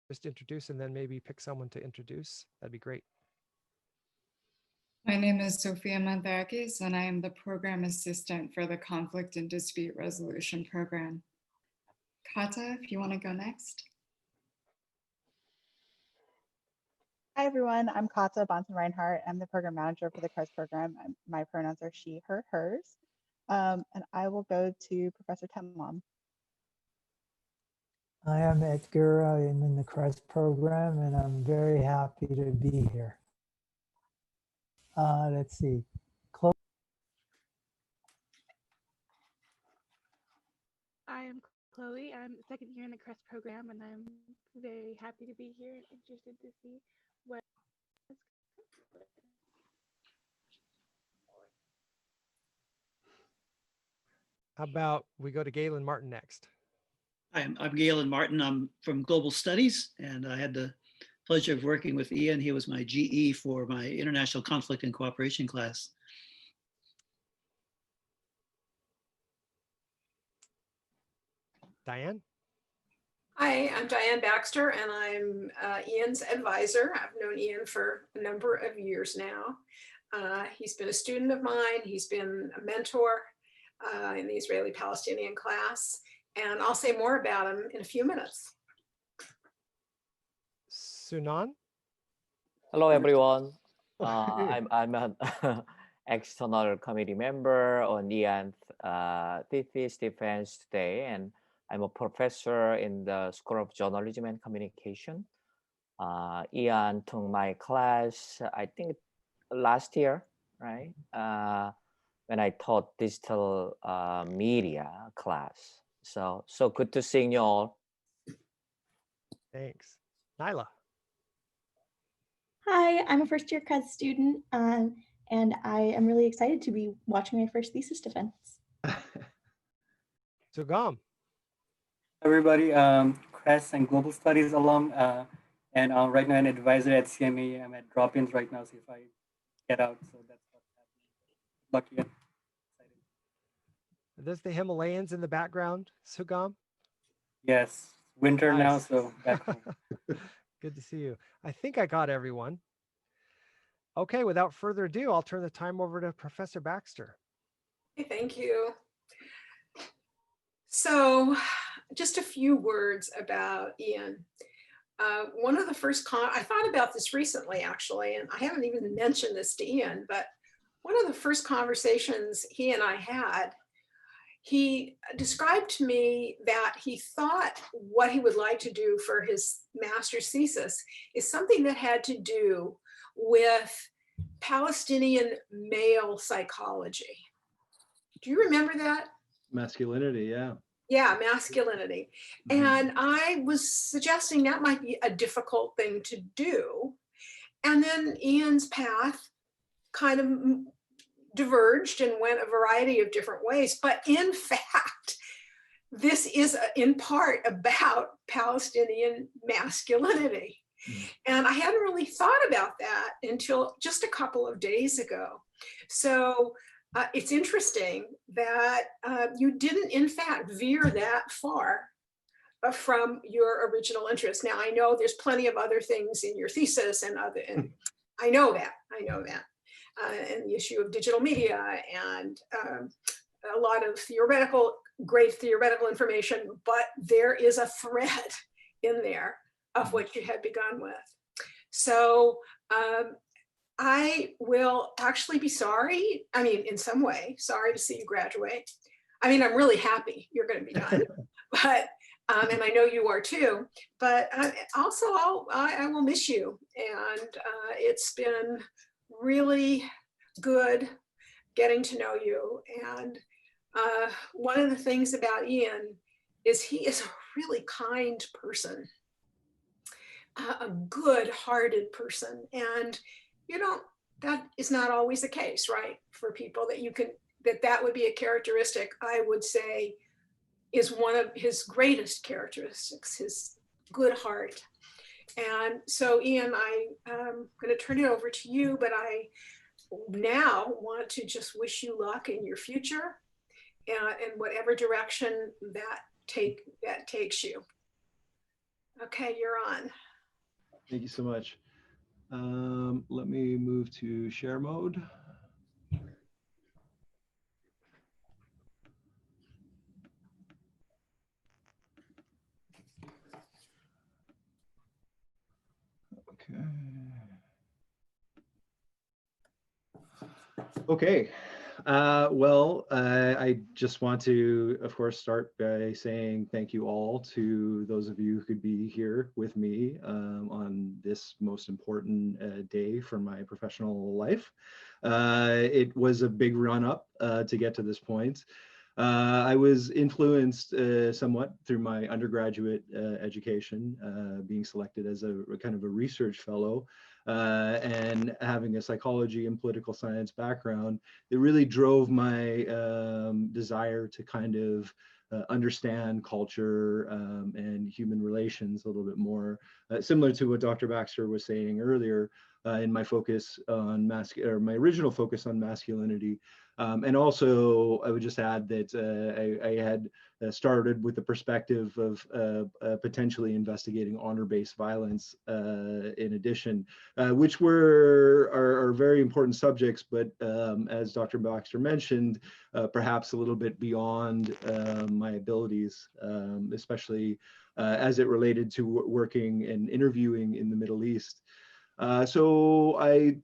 just introduce and then maybe pick someone to introduce, that'd be great. My name is Sophia Mantheakis, and I am the program assistant for the Conflict and Dispute Resolution Program. Kata, if you want to go next. Hi, everyone. I'm Kata Bahnsen-Reinhardt. I'm the program manager for the CREST program. My pronouns are she, her, hers. And I will go to Professor Temlam. I am Edgar. I am in the CREST program, and I'm very happy to be here. Let's see. I am Chloe. I'm second year in the CREST program, and I'm very happy to be here and interested to see what. How about we go to Galen Martin next? Hi, I'm Galen Martin. I'm from Global Studies, and I had the pleasure of working with Ian. He was my GE for my International Conflict and Cooperation class. Diane? Hi, I'm Diane Baxter, and I'm Ian's advisor. I've known Ian for a number of years now. He's been a student of mine. He's been a mentor in the Israeli-Palestinian class, and I'll say more about him in a few minutes. Sunan? Hello, everyone. I'm an external committee member on Ian's thesis defense today, and I'm a professor in the School of Journalism and Communication. Ian took my class, I think last year, right? When I taught digital media class. So good to see you all. Thanks. Nyla? Hi, I'm a first year CREST student, and I am really excited to be watching my first thesis defense. Sugam? Everybody, CREST and Global Studies alum, and right now an advisor at CMA. I'm at drop-ins right now, so if I get out, so that's what's happening. Lucky and excited. Are those the Himalayas in the background, Sugam? Yes, winter Nice. now, so back home. Good to see you. I think I got everyone. Okay, without further ado, I'll turn the time over to Professor Baxter. Okay, thank you. So just a few words about Ian. One of the first, I thought about this recently, actually, and I haven't even mentioned this to Ian, but one of the first conversations he and I had, he described to me that he thought what he would like to do for his master's thesis is something that had to do with Palestinian male psychology. Do you remember that? Masculinity, yeah. Yeah, masculinity. Mm-hmm. And I was suggesting that might be a difficult thing to do. And then Ian's path kind of diverged and went a variety of different ways. But in fact, this is in part about Palestinian masculinity. And I hadn't really thought about that until just a couple of days ago. So it's interesting that you didn't, in fact, veer that far from your original interest. Now, I know there's plenty of other things in your thesis and I know that. And the issue of digital media and a lot of great theoretical information, but there is a thread in there of what you had begun with. So I will actually be sorry. I mean, in some way, sorry to see you graduate. I mean, I'm really happy you're going to be done, but, and I know you are too, but also I will miss you. And it's been really good getting to know you. And one of the things about Ian is he is a really kind person, a good-hearted person. And that is not always the case, right? For people that would be a characteristic, I would say, is one of his greatest characteristics, his good heart. And so, Ian, I'm going to turn it over to you, but I now want to just wish you luck in your future in whatever direction that takes you. Okay, you're on. Thank you so much. Let me move to share mode. Okay. Okay. I just want to, of course, start by saying thank you all to those of you who could be here with me on this most important day for my professional life. It was a big run up to get to this point. I was influenced somewhat through my undergraduate education, being selected as a kind of a research fellow. And having a psychology and political science background, it really drove my desire to kind of understand culture and human relations a little bit more, similar to what Dr. Baxter was saying earlier in my focus on my original focus on masculinity. And also, I would just add that I had started with the perspective of potentially investigating honor-based violence in addition, which are very important subjects, but as Dr. Baxter mentioned, perhaps a little bit beyond my abilities, especially as it related to working and interviewing in the Middle East. So I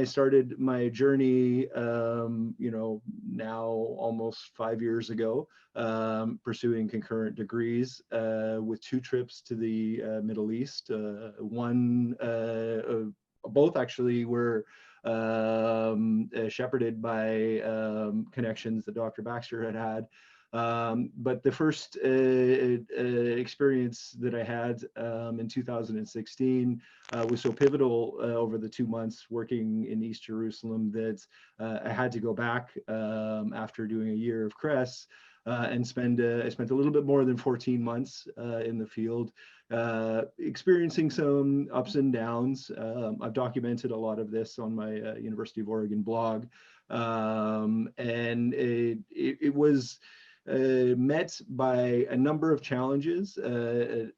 started my journey, now almost 5 years ago, pursuing concurrent degrees with 2 trips to the Middle East. Both actually were shepherded by connections that Dr. Baxter had. But the first experience that I had in 2016 was so pivotal over the 2 months working in East Jerusalem that I had to go back after doing a year of CRES and I spent a little bit more than 14 months in the field, experiencing some ups and downs. I've documented a lot of this on my University of Oregon blog, and it was met by a number of challenges,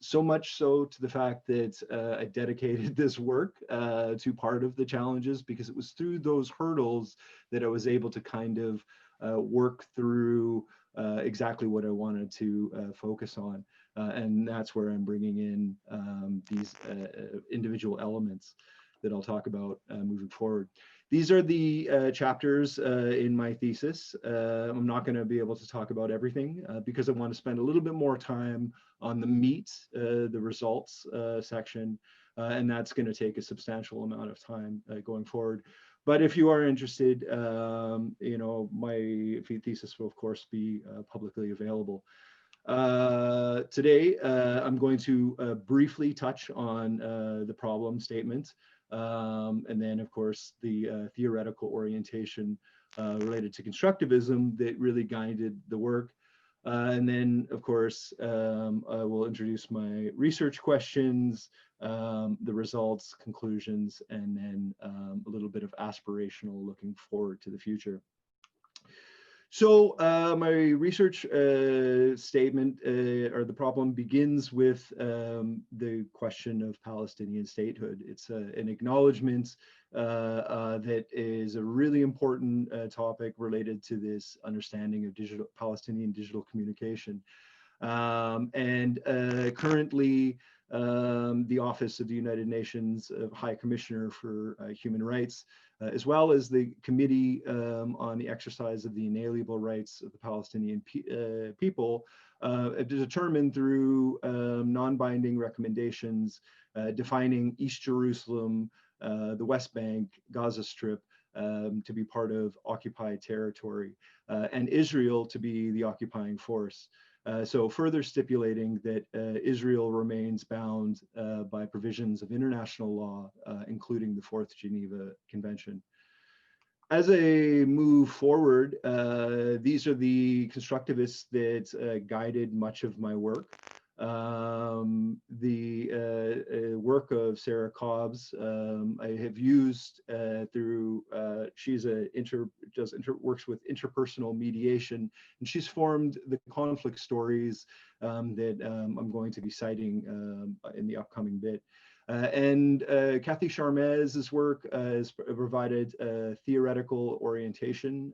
so much so to the fact that I dedicated this work to part of the challenges, because it was through those hurdles that I was able to kind of work through exactly what I wanted to focus on. And that's where I'm bringing in these individual elements that I'll talk about moving forward. These are the chapters in my thesis. I'm not going to be able to talk about everything because I want to spend a little bit more time on the meat, the results section, and that's going to take a substantial amount of time going forward. But if you are interested, my thesis will of course be publicly available. Today, I'm going to briefly touch on the problem statement. And then, of course, the theoretical orientation related to constructivism that really guided the work. And then, of course, I will introduce my research questions, the results, conclusions, and then a little bit of aspirational looking forward to the future. So my research statement or the problem begins with the question of Palestinian statehood. It's an acknowledgement that is a really important topic related to this understanding of Palestinian digital communication. Currently, the Office of the United Nations High Commissioner for Human Rights, as well as the Committee on the Exercise of the Inalienable Rights of the Palestinian people, determined through non-binding recommendations defining East Jerusalem, the West Bank, Gaza Strip to be part of occupied territory, and Israel to be the occupying force. So further stipulating that Israel remains bound by provisions of international law, including the Fourth Geneva Convention. As I move forward, these are the constructivists that guided much of my work. the work of Sarah Cobbs. I have used through, she's works with interpersonal mediation, and she's formed the conflict stories that I'm going to be citing in the upcoming bit. Kathy Charmez's work has provided theoretical orientation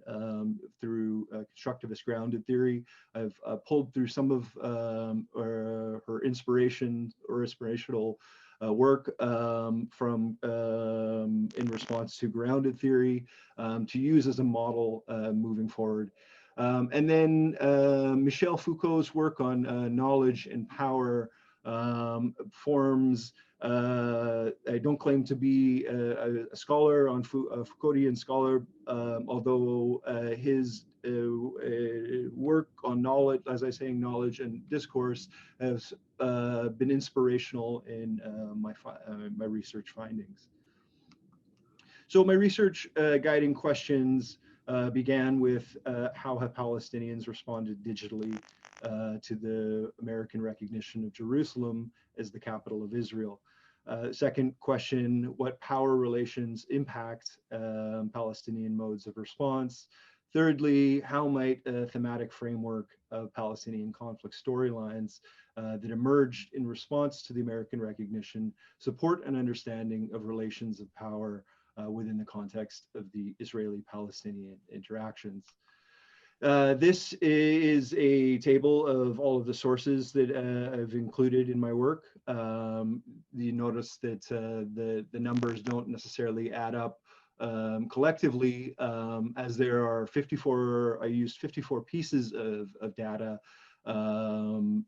through constructivist grounded theory. I've pulled through some of her inspirational work from in response to grounded theory to use as a model moving forward. And then Michel Foucault's work on knowledge and power forms. I don't claim to be a scholar a Foucauldian scholar, although his work on knowledge, as I say, knowledge and discourse, has been inspirational in my research findings. So my research guiding questions began with how have Palestinians responded digitally to the American recognition of Jerusalem as the capital of Israel. Second question, what power relations impact Palestinian modes of response? Thirdly, how might a thematic framework of Palestinian conflict storylines that emerged in response to the American recognition support an understanding of relations of power within the context of the Israeli-Palestinian interactions? This is a table of all of the sources that I've included in my work. You notice that the numbers don't necessarily add up collectively, as there are 54, I used 54 pieces of data to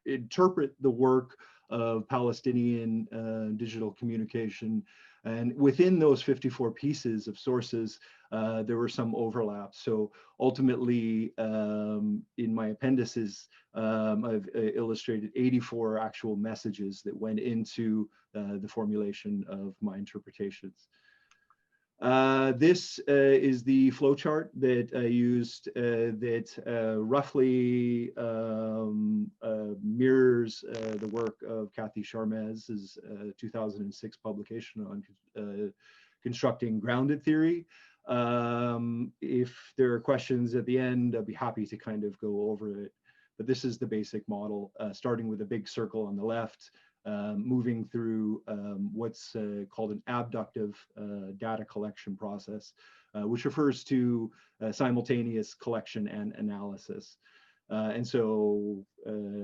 interpret the work of Palestinian digital communication. And within those 54 pieces of sources, there were some overlaps. So ultimately, in my appendices, I've illustrated 84 actual messages that went into the formulation of my interpretations. This is the flowchart that I used that roughly mirrors the work of Kathy Charmez's 2006 publication on constructing grounded theory. If there are questions at the end, I'll be happy to kind of go over it. But this is the basic model, starting with a big circle on the left, moving through what's called an abductive data collection process, which refers to simultaneous collection and analysis. And so,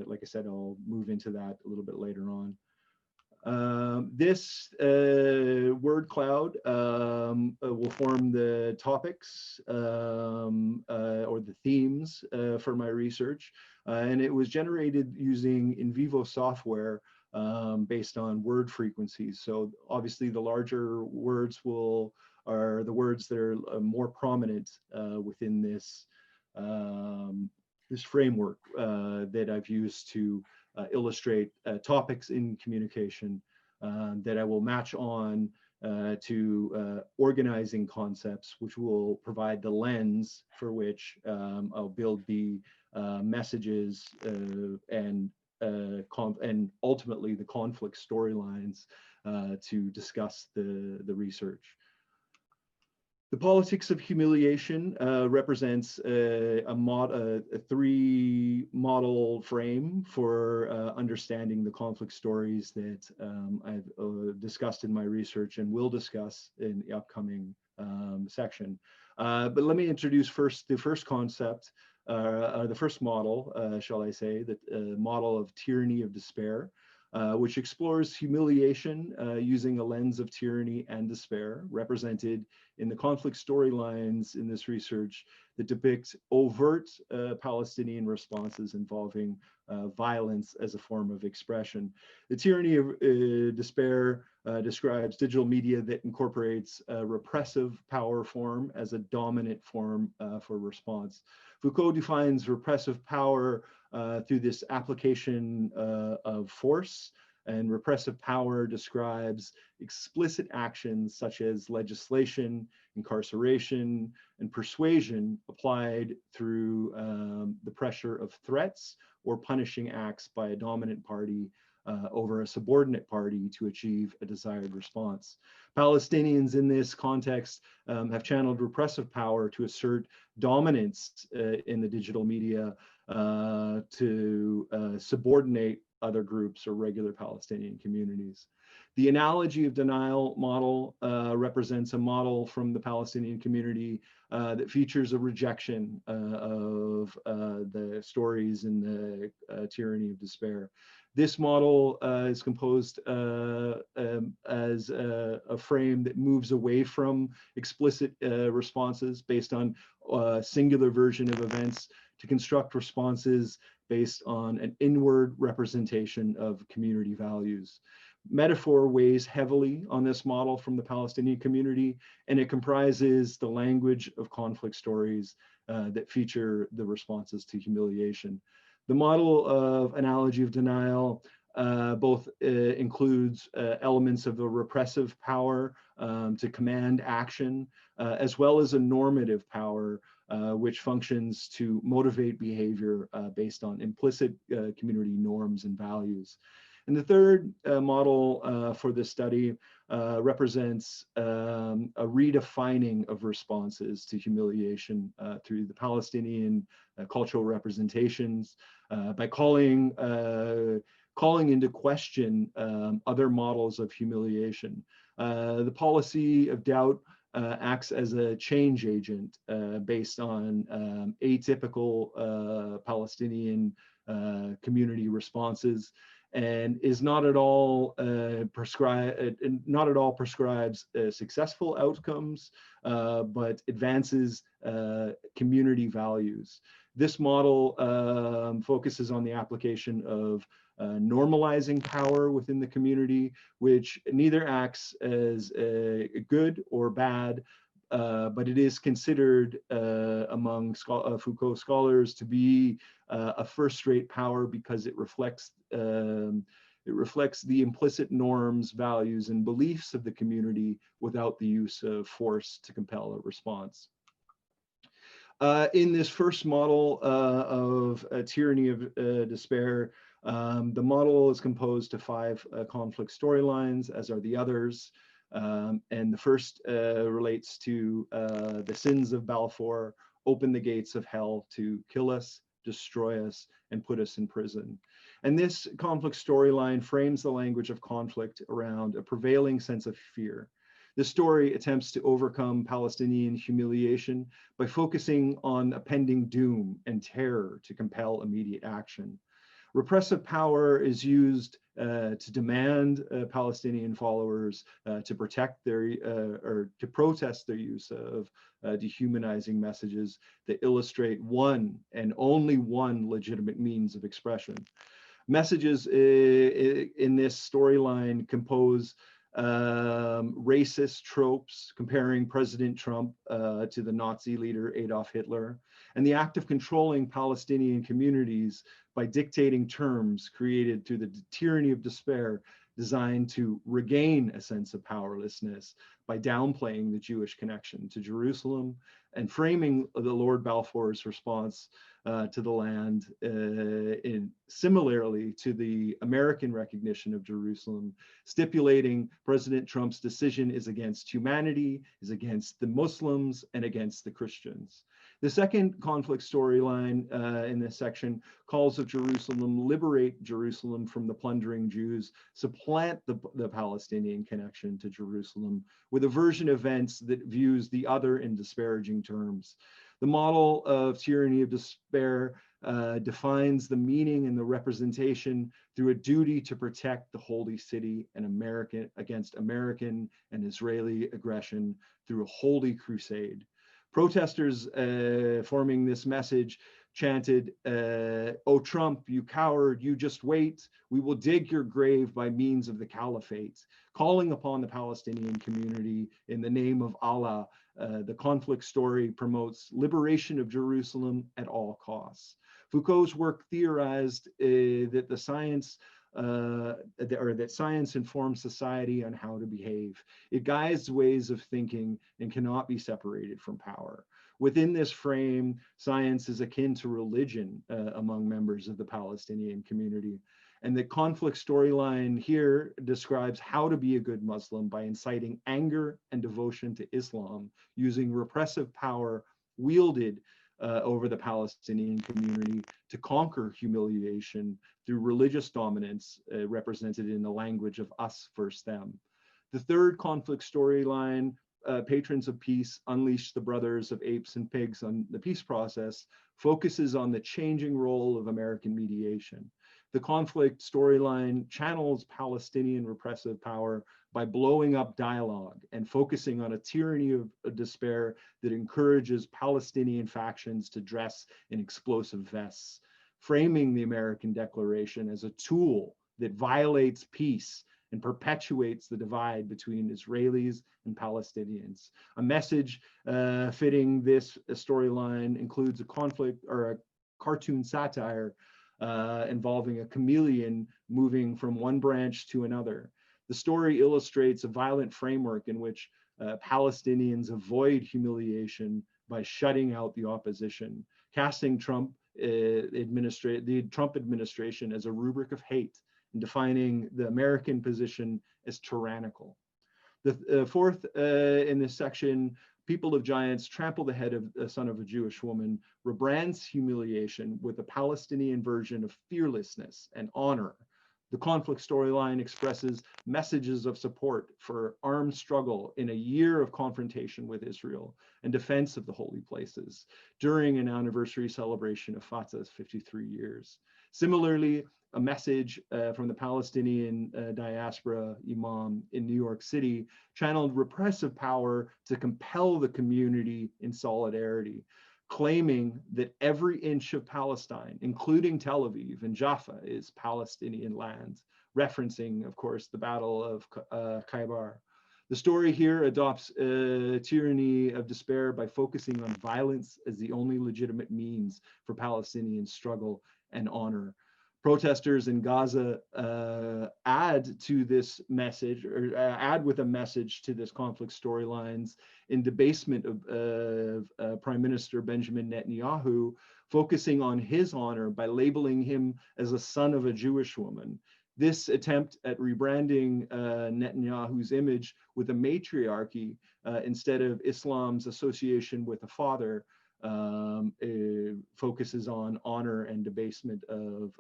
like I said, I'll move into that a little bit later on. This word cloud will form the topics or the themes for my research. And it was generated using in vivo software based on word frequencies. So obviously the larger words are the words that are more prominent within this, this framework that I've used to illustrate topics in communication that I will match on to organizing concepts, which will provide the lens for which I'll build the messages and ultimately the conflict storylines to discuss the research. The politics of humiliation represents a three model frame for understanding the conflict stories that I've discussed in my research and will discuss in the upcoming section. But let me introduce first the first concept, the first model, shall I say, the model of tyranny of despair, which explores humiliation using a lens of tyranny and despair, represented in the conflict storylines in this research that depict overt Palestinian responses involving violence as a form of expression. The tyranny of despair describes digital media that incorporates a repressive power form as a dominant form for response. Foucault defines repressive power through this application of force And repressive power describes explicit actions such as legislation, incarceration, and persuasion applied through the pressure of threats or punishing acts by a dominant party over a subordinate party to achieve a desired response. Palestinians in this context have channeled repressive power to assert dominance in the digital media to subordinate other groups or regular Palestinian communities. The analogy of denial model represents a model from the Palestinian community that features a rejection of the stories in the Tyranny of Despair. This model is composed as a frame that moves away from explicit responses based on a singular version of events to construct responses based on an inward representation of community values. Metaphor weighs heavily on this model from the Palestinian community, and it comprises the language of conflict stories that feature the responses to humiliation. The model of analogy of denial both includes elements of the repressive power to command action, as well as a normative power which functions to motivate behavior based on implicit community norms and values. And the third model for this study represents a redefining of responses to humiliation through the Palestinian cultural representations by calling into question other models of humiliation. The policy of doubt acts as a change agent based on atypical Palestinian community responses, and is not at all prescribes successful outcomes, but advances community values. This model focuses on the application of normalizing power within the community, which neither acts as good or bad, but it is considered among Foucault scholars to be a first-rate power because it reflects the implicit norms, values, and beliefs of the community without the use of force to compel a response. In this first model of Tyranny of Despair, the model is composed of 5 conflict storylines, as are the others. And the first relates to the sins of Balfour, open the gates of hell to kill us, destroy us, and put us in prison. And this conflict storyline frames the language of conflict around a prevailing sense of fear. The story attempts to overcome Palestinian humiliation by focusing on a pending doom and terror to compel immediate action. Repressive power is used to demand Palestinian followers to protect their or to protest their use of dehumanizing messages that illustrate one and only one legitimate means of expression. Messages in this storyline compose racist tropes comparing President Trump to the Nazi leader Adolf Hitler, and the act of controlling Palestinian communities by dictating terms created through the tyranny of despair, designed to regain a sense of powerlessness by downplaying the Jewish connection to Jerusalem and framing the Lord Balfour's response to the land similarly to the American recognition of Jerusalem, stipulating President Trump's decision is against humanity, is against the Muslims, and against the Christians. The second conflict storyline in this section calls of Jerusalem, liberate Jerusalem from the plundering Jews, supplant the Palestinian connection to Jerusalem with a version of events that views the other in disparaging terms. The model of tyranny of despair defines the meaning and the representation through a duty to protect the holy city and against American and Israeli aggression through a holy crusade. Protesters forming this message chanted, "Oh Trump, you coward, you just wait. We will dig your grave by means of the caliphate," calling upon the Palestinian community in the name of Allah. The conflict story promotes liberation of Jerusalem at all costs. Foucault's work theorized that the science that science informs society on how to behave. It guides ways of thinking and cannot be separated from power. Within this frame, science is akin to religion among members of the Palestinian community. And the conflict storyline here describes how to be a good Muslim by inciting anger and devotion to Islam, using repressive power wielded over the Palestinian community to conquer humiliation through religious dominance represented in the language of us versus them. The third conflict storyline, Patrons of Peace Unleash the Brothers of Apes and Pigs on the Peace Process, focuses on the changing role of American mediation. The conflict storyline channels Palestinian repressive power by blowing up dialogue and focusing on a tyranny of despair that encourages Palestinian factions to dress in explosive vests, framing the American Declaration as a tool that violates peace and perpetuates the divide between Israelis and Palestinians. A message fitting this storyline includes a conflict or a cartoon satire involving a chameleon moving from one branch to another. The story illustrates a violent framework in which Palestinians avoid humiliation by shutting out the opposition, casting the Trump administration as a rubric of hate and defining the American position as tyrannical. The fourth in this section, People of Giants Trample the Head of the Son of a Jewish Woman, rebrands humiliation with a Palestinian version of fearlessness and honor. The conflict storyline expresses messages of support for armed struggle in a year of confrontation with Israel and defense of the holy places during an anniversary celebration of Fatah's 53 years. Similarly, a message from the Palestinian diaspora imam in New York City channeled repressive power to compel the community in solidarity, claiming that every inch of Palestine, including Tel Aviv and Jaffa, is Palestinian land, referencing, of course, the Battle of Khaybar. The story here adopts a tyranny of despair by focusing on violence as the only legitimate means for Palestinian struggle and honor. Protesters in Gaza add to this message, or add with a message to this conflict storylines in debasement of Prime Minister Benjamin Netanyahu, focusing on his honor by labeling him as a son of a Jewish woman. This attempt at rebranding Netanyahu's image with a matriarchy instead of Islam's association with a father focuses on honor and debasement of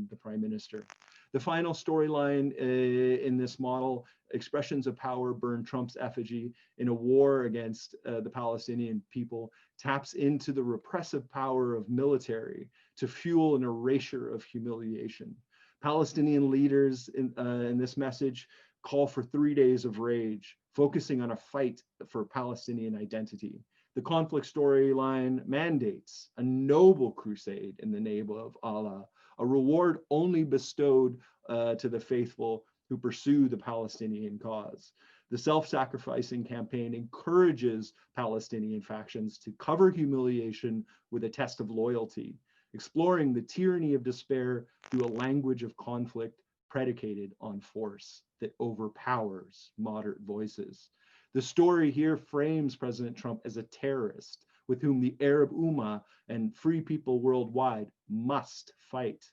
the prime minister. The final storyline in this model, expressions of power burn Trump's effigy in a war against the Palestinian people, taps into the repressive power of military to fuel an erasure of humiliation. Palestinian leaders in this message call for 3 days of rage, focusing on a fight for Palestinian identity. The conflict storyline mandates a noble crusade in the name of Allah, a reward only bestowed to the faithful who pursue the Palestinian cause. The self-sacrificing campaign encourages Palestinian factions to cover humiliation with a test of loyalty, exploring the tyranny of despair through a language of conflict predicated on force that overpowers moderate voices. The story here frames President Trump as a terrorist with whom the Arab Ummah and free people worldwide must fight.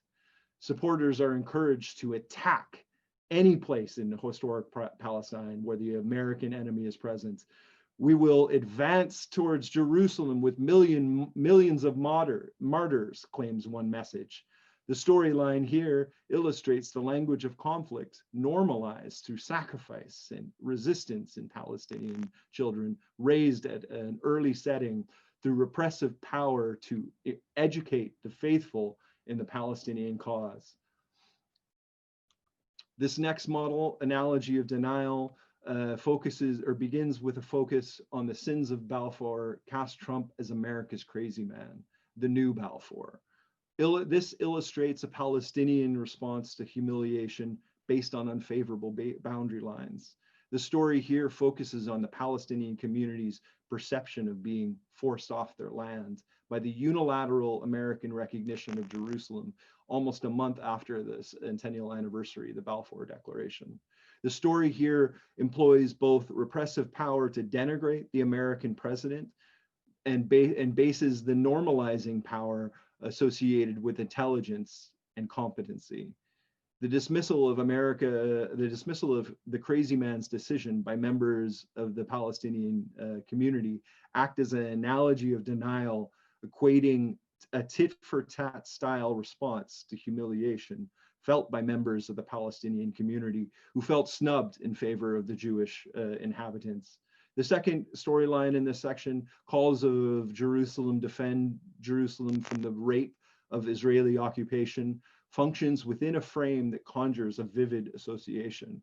Supporters are encouraged to attack any place in historic Palestine where the American enemy is present. We will advance towards Jerusalem with millions of martyrs, claims one message. The storyline here illustrates the language of conflict normalized through sacrifice and resistance in Palestinian children, raised at an early setting through repressive power to educate the faithful in the Palestinian cause. This next model, analogy of denial, begins with a focus on the sins of Balfour, cast Trump as America's crazy man, the new Balfour. This illustrates a Palestinian response to humiliation based on unfavorable boundary lines. The story here focuses on the Palestinian community's perception of being forced off their land by the unilateral American recognition of Jerusalem almost a month after this centennial anniversary, the Balfour Declaration. The story here employs both repressive power to denigrate the American president and bases the normalizing power associated with intelligence and competency. The dismissal of the crazy man's decision by members of the Palestinian community act as an analogy of denial, equating a tit-for-tat style response to humiliation felt by members of the Palestinian community who felt snubbed in favor of the Jewish inhabitants. The second storyline in this section, calls of Jerusalem defend Jerusalem from the rape of Israeli occupation, functions within a frame that conjures a vivid association.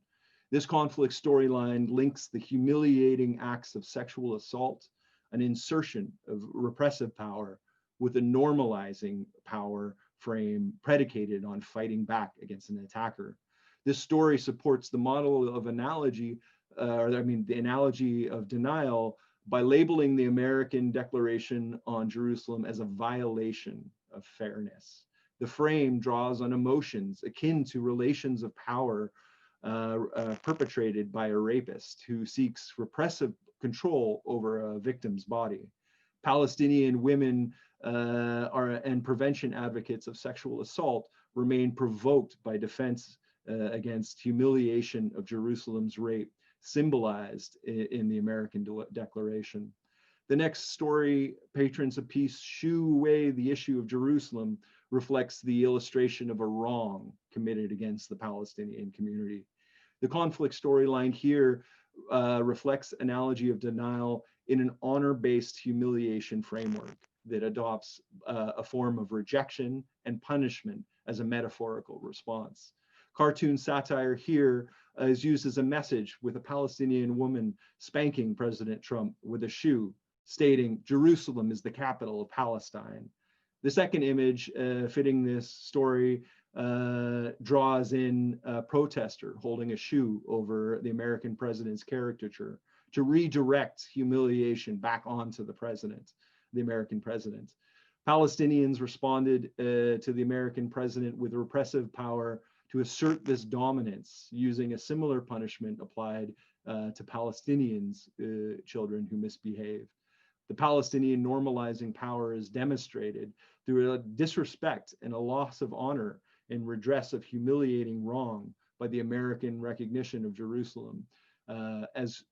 This conflict storyline links the humiliating acts of sexual assault, an insertion of repressive power, with a normalizing power frame predicated on fighting back against an attacker. This story supports the model of analogy, the analogy of denial by labeling the American Declaration on Jerusalem as a violation of fairness. The frame draws on emotions akin to relations of power perpetrated by a rapist who seeks repressive control over a victim's body. Palestinian women and prevention advocates of sexual assault remain provoked by defense against humiliation of Jerusalem's rape, symbolized in the American Declaration. The next story, Patrons of Peace Shoo Away the Issue of Jerusalem, reflects the illustration of a wrong committed against the Palestinian community. The conflict storyline here reflects analogy of denial in an honor-based humiliation framework that adopts a form of rejection and punishment as a metaphorical response. Cartoon satire here is used as a message, with a Palestinian woman spanking President Trump with a shoe, stating, "Jerusalem is the capital of Palestine." The second image fitting this story draws in a protester holding a shoe over the American president's caricature to redirect humiliation back onto the president, the American president. Palestinians responded to the American president with repressive power to assert this dominance, using a similar punishment applied to Palestinians' children who misbehave. The Palestinian normalizing power is demonstrated through a disrespect and a loss of honor and redress of humiliating wrong by the American recognition of Jerusalem, as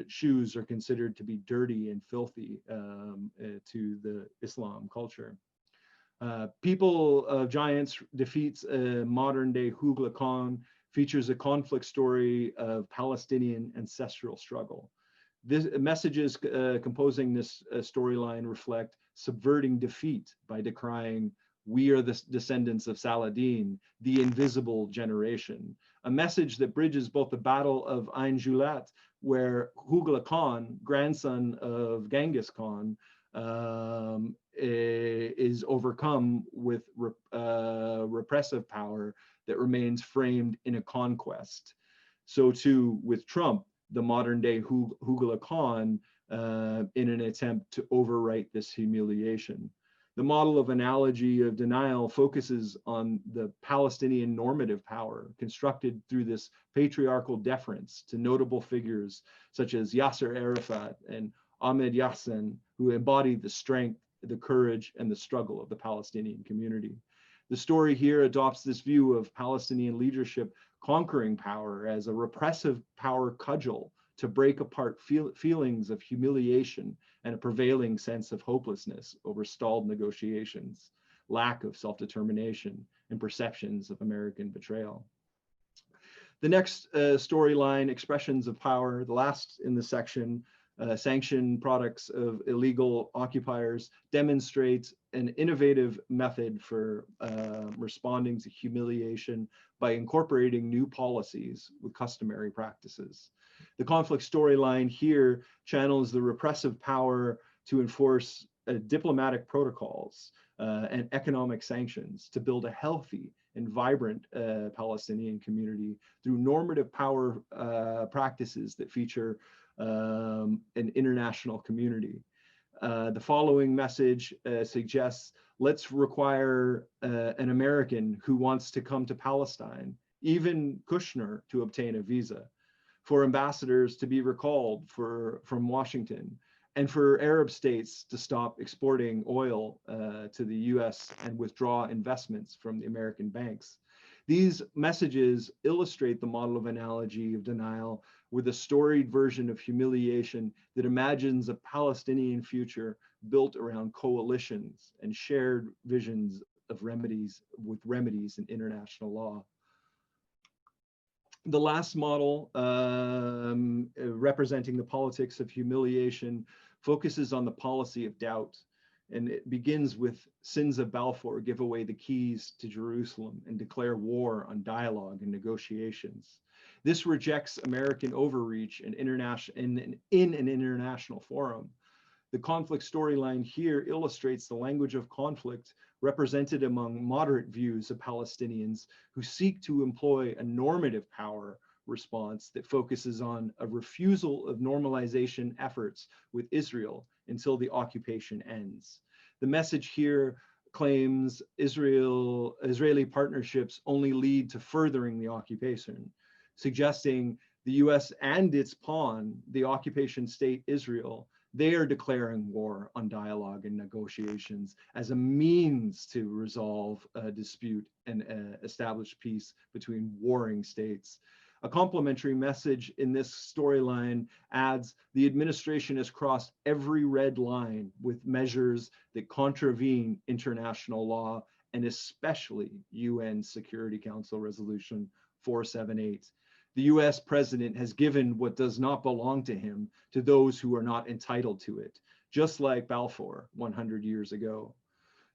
shoes are considered to be dirty and filthy to the Islam culture. People of Giants defeats a modern-day Hugla Khan features a conflict story of Palestinian ancestral struggle. This messages composing this storyline reflect subverting defeat by decrying, "We are the descendants of Saladin, the invisible generation," a message that bridges both the Battle of Ain Julat, where Hugla Khan, grandson of Genghis Khan, is overcome with repressive power that remains framed in a conquest. So too with Trump, the modern day Hugla Khan, in an attempt to overwrite this humiliation. The model of analogy of denial focuses on the Palestinian normative power constructed through this patriarchal deference to notable figures such as Yasser Arafat and Ahmed Yassin, who embodied the strength, the courage, and the struggle of the Palestinian community. The story here adopts this view of Palestinian leadership conquering power as a repressive power cudgel to break apart feelings of humiliation and a prevailing sense of hopelessness over stalled negotiations, lack of self-determination, and perceptions of American betrayal. The next storyline, expressions of power, the last in the section, sanctioned products of illegal occupiers, demonstrates an innovative method for responding to humiliation by incorporating new policies with customary practices. The conflict storyline here channels the repressive power to enforce diplomatic protocols and economic sanctions to build a healthy and vibrant Palestinian community through normative power practices that feature an international community. The following message suggests, let's require an American who wants to come to Palestine, even Kushner, to obtain a visa, for ambassadors to be recalled from Washington, and for Arab states to stop exporting oil to the US and withdraw investments from the American banks. These messages illustrate the model of analogy of denial with a storied version of humiliation that imagines a Palestinian future built around coalitions and shared visions of remedies in international law. The last model, representing the politics of humiliation, focuses on the policy of doubt. And it begins with sins of Balfour give away the keys to Jerusalem and declare war on dialogue and negotiations. This rejects American overreach in an international forum. The conflict storyline here illustrates the language of conflict represented among moderate views of Palestinians who seek to employ a normative power response that focuses on a refusal of normalization efforts with Israel until the occupation ends. The message here claims Israeli partnerships only lead to furthering the occupation, suggesting the US and its pawn, the occupation state Israel, they are declaring war on dialogue and negotiations as a means to resolve a dispute and establish peace between warring states. A complementary message in this storyline adds the administration has crossed every red line with measures that contravene international law and especially UN Security Council Resolution 478. The US president has given what does not belong to him to those who are not entitled to it, just like Balfour 100 years ago.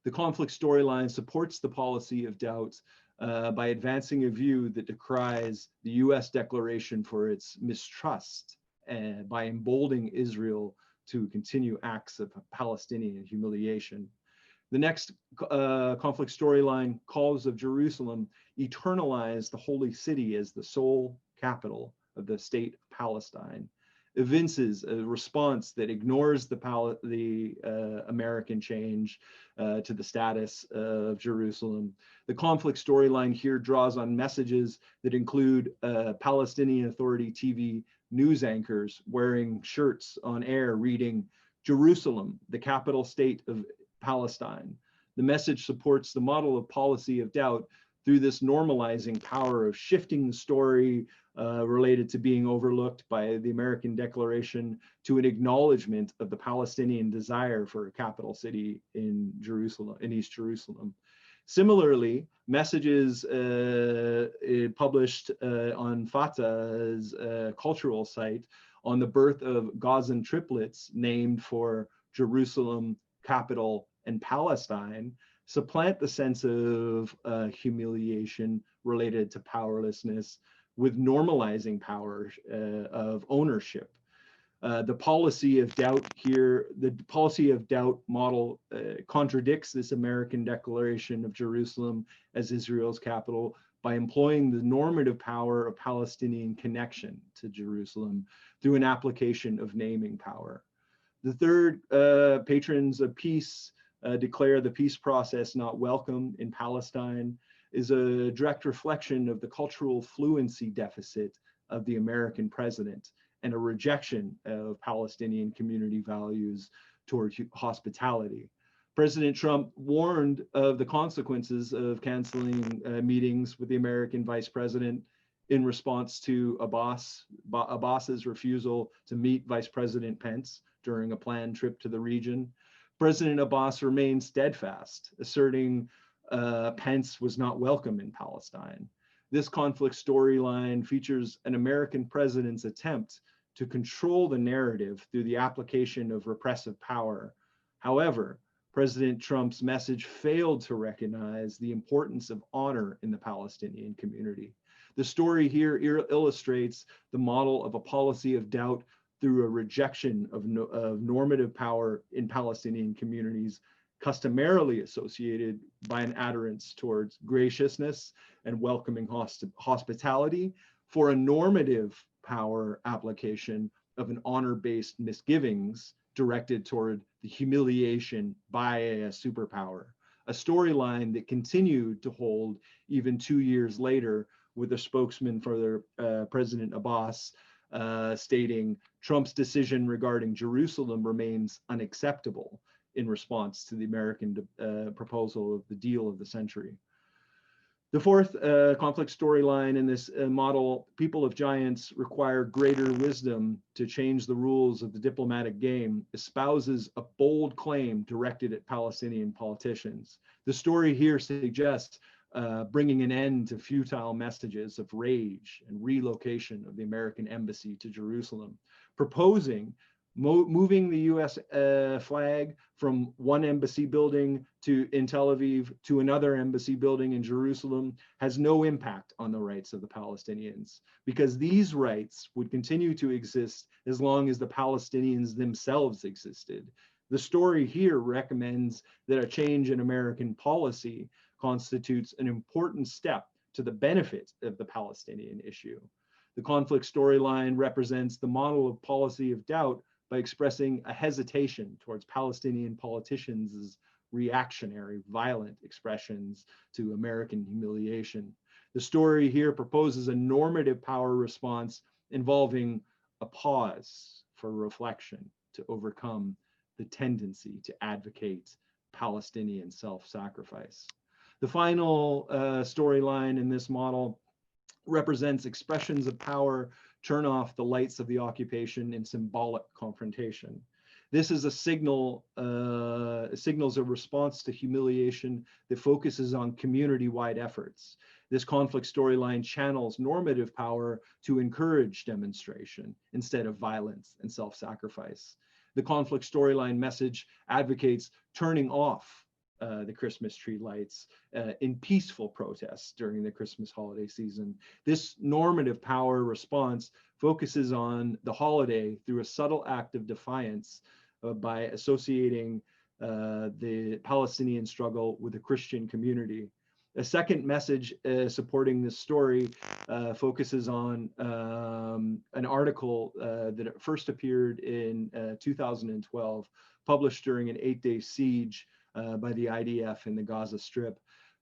The conflict storyline supports the policy of doubt by advancing a view that decries the US declaration for its mistrust and by emboldening Israel to continue acts of Palestinian humiliation. The next conflict storyline, Calls of Jerusalem, eternalize the holy city as the sole capital of the state of Palestine, evinces a response that ignores the American change to the status of Jerusalem. The conflict storyline here draws on messages that include Palestinian Authority TV news anchors wearing shirts on air reading, "Jerusalem, the capital state of Palestine." The message supports the model of policy of doubt through this normalizing power of shifting the story related to being overlooked by the American declaration to an acknowledgement of the Palestinian desire for a capital city in Jerusalem, in East Jerusalem. Similarly, messages published on Fatah's cultural site on the birth of Gazan triplets named for Jerusalem, capital, and Palestine supplant the sense of humiliation related to powerlessness with normalizing power of ownership. The policy of doubt here, the policy of doubt model contradicts this American declaration of Jerusalem as Israel's capital by employing the normative power of Palestinian connection to Jerusalem through an application of naming power. The third, patrons of peace declare the peace process not welcome in Palestine, is a direct reflection of the cultural fluency deficit of the American president and a rejection of Palestinian community values toward hospitality. President Trump warned of the consequences of canceling meetings with the American vice president in response to Abbas's refusal to meet Vice President Pence during a planned trip to the region. President Abbas remained steadfast, asserting Pence was not welcome in Palestine. This conflict storyline features an American president's attempt to control the narrative through the application of repressive power. However, President Trump's message failed to recognize the importance of honor in the Palestinian community. The story here illustrates the model of a policy of doubt through a rejection of normative power in Palestinian communities, customarily associated by an adherence towards graciousness and welcoming hospitality, for a normative power application of an honor-based misgivings directed toward the humiliation by a superpower, a storyline that continued to hold even 2 years later, with a spokesman for President Abbas stating Trump's decision regarding Jerusalem remains unacceptable in response to the American proposal of the deal of the century. The fourth conflict storyline in this model, people of giants require greater wisdom to change the rules of the diplomatic game, espouses a bold claim directed at Palestinian politicians. The story here suggests bringing an end to futile messages of rage and relocation of the American embassy to Jerusalem, proposing moving the US flag from one embassy building in Tel Aviv to another embassy building in Jerusalem has no impact on the rights of the Palestinians, because these rights would continue to exist as long as the Palestinians themselves existed. The story here recommends that a change in American policy constitutes an important step to the benefit of the Palestinian issue. The conflict storyline represents the model of policy of doubt by expressing a hesitation towards Palestinian politicians' reactionary, violent expressions to American humiliation. The story here proposes a normative power response involving a pause for reflection to overcome the tendency to advocate Palestinian self-sacrifice. The final storyline in this model represents expressions of power turn off the lights of the occupation in symbolic confrontation. This is a signals a response to humiliation that focuses on community-wide efforts. This conflict storyline channels normative power to encourage demonstration instead of violence and self-sacrifice. The conflict storyline message advocates turning off the Christmas tree lights in peaceful protests during the Christmas holiday season. This normative power response focuses on the holiday through a subtle act of defiance by associating the Palestinian struggle with the Christian community. A second message supporting this story focuses on an article that first appeared in 2012, published during an 8-day siege by the IDF in the Gaza Strip.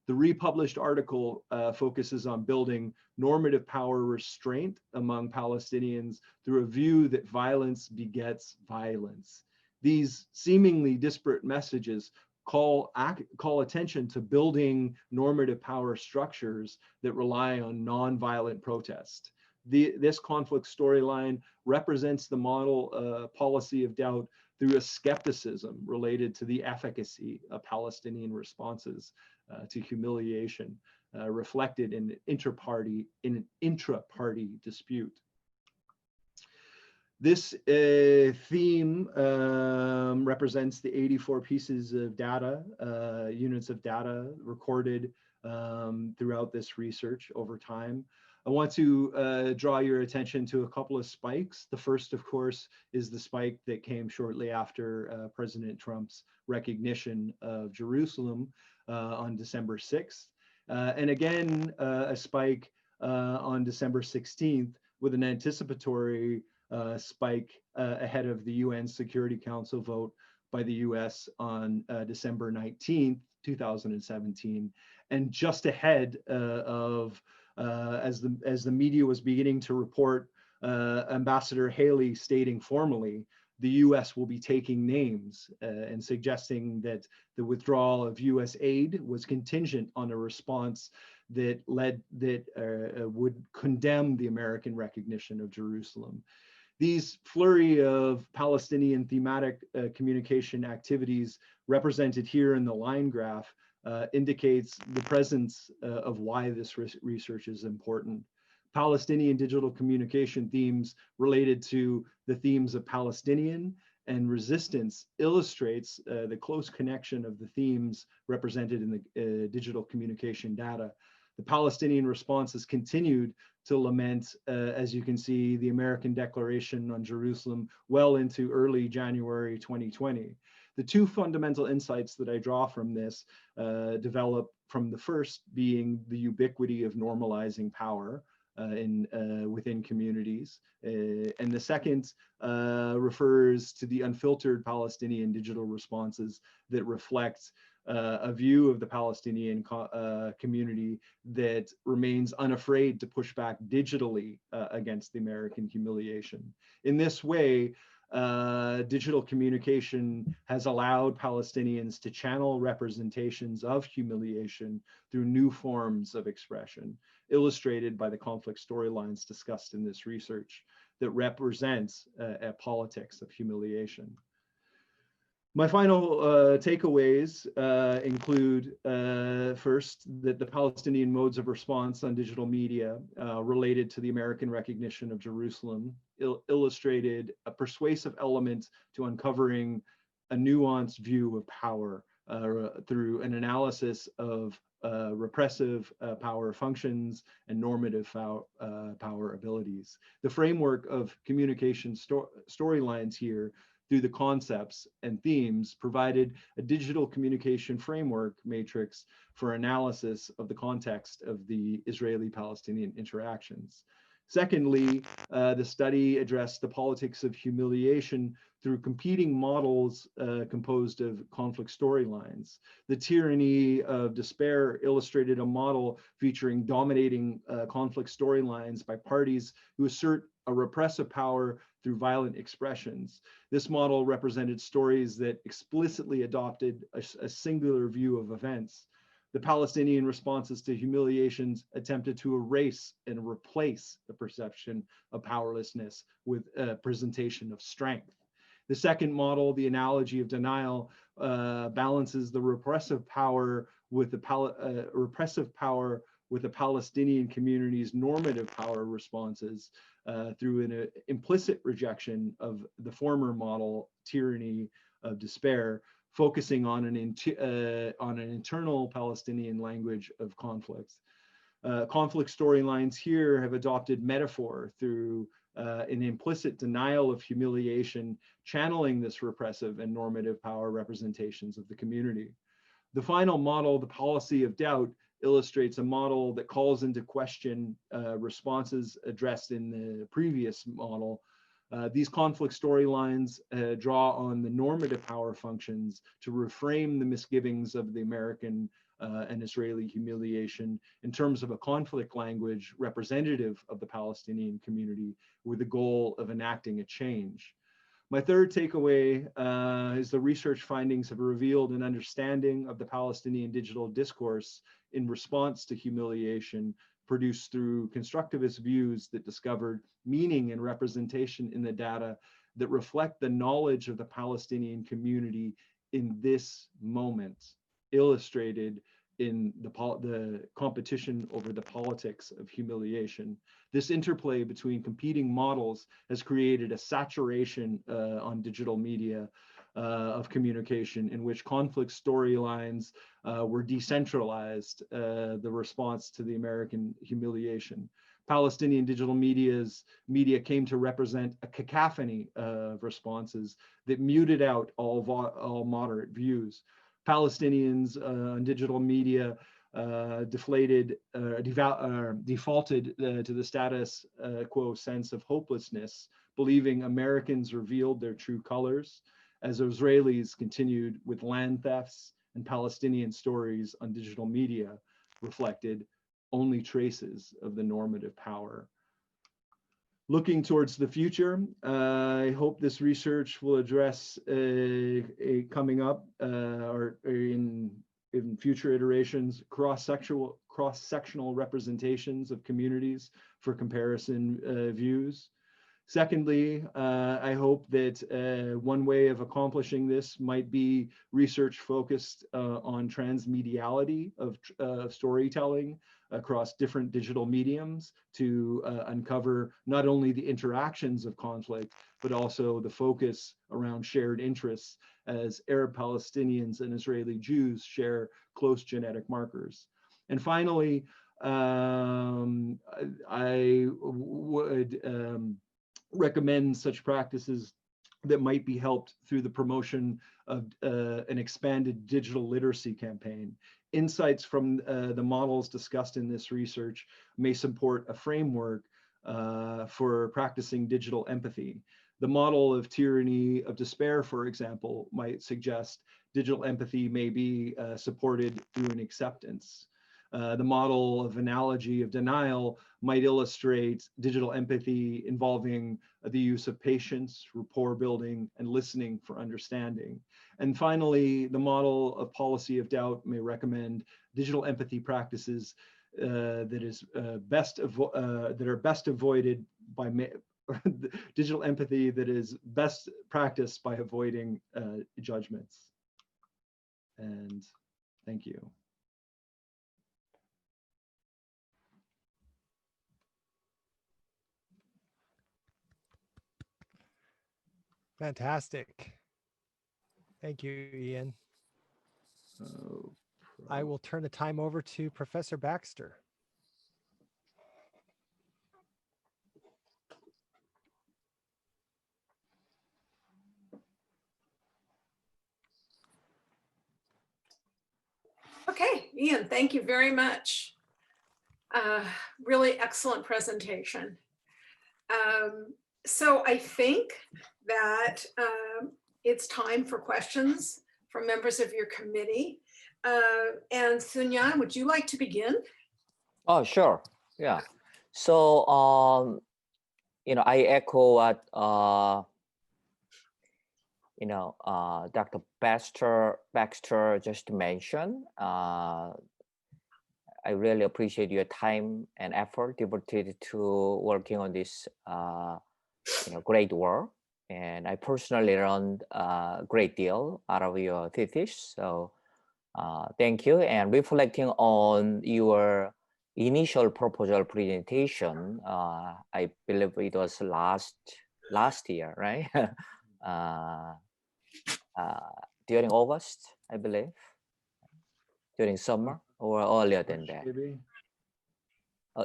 The republished article focuses on building normative power restraint among Palestinians through a view that violence begets violence. These seemingly disparate messages call attention to building normative power structures that rely on nonviolent protest. This conflict storyline represents the model policy of doubt through a skepticism related to the efficacy of Palestinian responses to humiliation, reflected in an intra-party dispute. This theme represents the 84 pieces of data, units of data recorded throughout this research over time. I want to draw your attention to a couple of spikes. The first, of course, is the spike that came shortly after President Trump's recognition of Jerusalem on December 6th. And again, a spike on December 16th with an anticipatory spike ahead of the UN Security Council vote by the US on December 19th, 2017. And just ahead of as the media was beginning to report, Ambassador Haley stating formally, the US will be taking names and suggesting that the withdrawal of US aid was contingent on a response that would condemn the American recognition of Jerusalem. These flurry of Palestinian thematic communication activities represented here in the line graph indicates the presence of why this research is important. Palestinian digital communication themes related to the themes of Palestinian and resistance illustrates the close connection of the themes represented in the digital communication data. The Palestinian response has continued to lament, as you can see, the American Declaration on Jerusalem well into early January 2020. The two fundamental insights that I draw from this develop from the first being the ubiquity of normalizing power, within communities. And the second refers to the unfiltered Palestinian digital responses that reflect a view of the Palestinian community that remains unafraid to push back digitally against the American humiliation. In this way, digital communication has allowed Palestinians to channel representations of humiliation through new forms of expression, illustrated by the conflict storylines discussed in this research that represents a politics of humiliation. My final takeaways include, first, that the Palestinian modes of response on digital media related to the American recognition of Jerusalem illustrated a persuasive element to uncovering a nuanced view of power through an analysis of repressive power functions and normative power abilities. The framework of communication storylines here through the concepts and themes provided a digital communication framework matrix for analysis of the context of the Israeli-Palestinian interactions. Secondly, the study addressed the politics of humiliation through competing models composed of conflict storylines. The Tyranny of Despair illustrated a model featuring dominating conflict storylines by parties who assert a repressive power through violent expressions. This model represented stories that explicitly adopted a singular view of events. The Palestinian responses to humiliations attempted to erase and replace the perception of powerlessness with a presentation of strength. The second model, the analogy of denial, balances the repressive power with the Palestinian community's normative power responses through an implicit rejection of the former model, Tyranny of Despair, focusing on an internal Palestinian language of conflicts. Conflict storylines here have adopted metaphor through an implicit denial of humiliation, channeling this repressive and normative power representations of the community. The final model, the policy of doubt, illustrates a model that calls into question responses addressed in the previous model. These conflict storylines draw on the normative power functions to reframe the misgivings of the American and Israeli humiliation in terms of a conflict language representative of the Palestinian community with the goal of enacting a change. My third takeaway is the research findings have revealed an understanding of the Palestinian digital discourse in response to humiliation produced through constructivist views that discovered meaning and representation in the data that reflect the knowledge of the Palestinian community in this moment, illustrated in the competition over the politics of humiliation. This interplay between competing models has created a saturation on digital media of communication in which conflict storylines were decentralized, the response to the American humiliation. Palestinian digital media came to represent a cacophony of responses that muted out all moderate views. Palestinians on digital media defaulted to the status quo sense of hopelessness, believing Americans revealed their true colors, as Israelis continued with land thefts and Palestinian stories on digital media reflected only traces of the normative power. Looking towards the future, I hope this research will address coming up or in future iterations, cross-sectional representations of communities for comparison views. Secondly, I hope that one way of accomplishing this might be research focused on transmediality of storytelling across different digital mediums to uncover not only the interactions of conflict, but also the focus around shared interests as Arab Palestinians and Israeli Jews share close genetic markers. And finally, I would recommend such practices that might be helped through the promotion of an expanded digital literacy campaign insights from the models discussed in this research may support a framework for practicing digital empathy. The model of tyranny of despair, for example, might suggest digital empathy may be supported through an acceptance. The model of analogy of denial might illustrate digital empathy involving the use of patience, rapport building, and listening for understanding. And finally, the model of policy of doubt may recommend digital empathy practices that are best avoided by digital empathy that is best practiced by avoiding judgments. And thank you. Fantastic. Thank you, Ian. I will turn the time over to Professor Baxter. Okay, Ian, thank you very much. Really excellent presentation. So I think that it's time for questions from members of your committee. And Sunyan, would you like to begin? Oh, sure. Yeah. So, I echo what, Dr. Baxter just mentioned. I really appreciate your time and effort devoted to working on this, great work. And I personally learned a great deal out of your thesis. So thank you. And reflecting on your initial proposal presentation, I believe it was last year, right? During August, I believe, during summer or earlier than that. Maybe.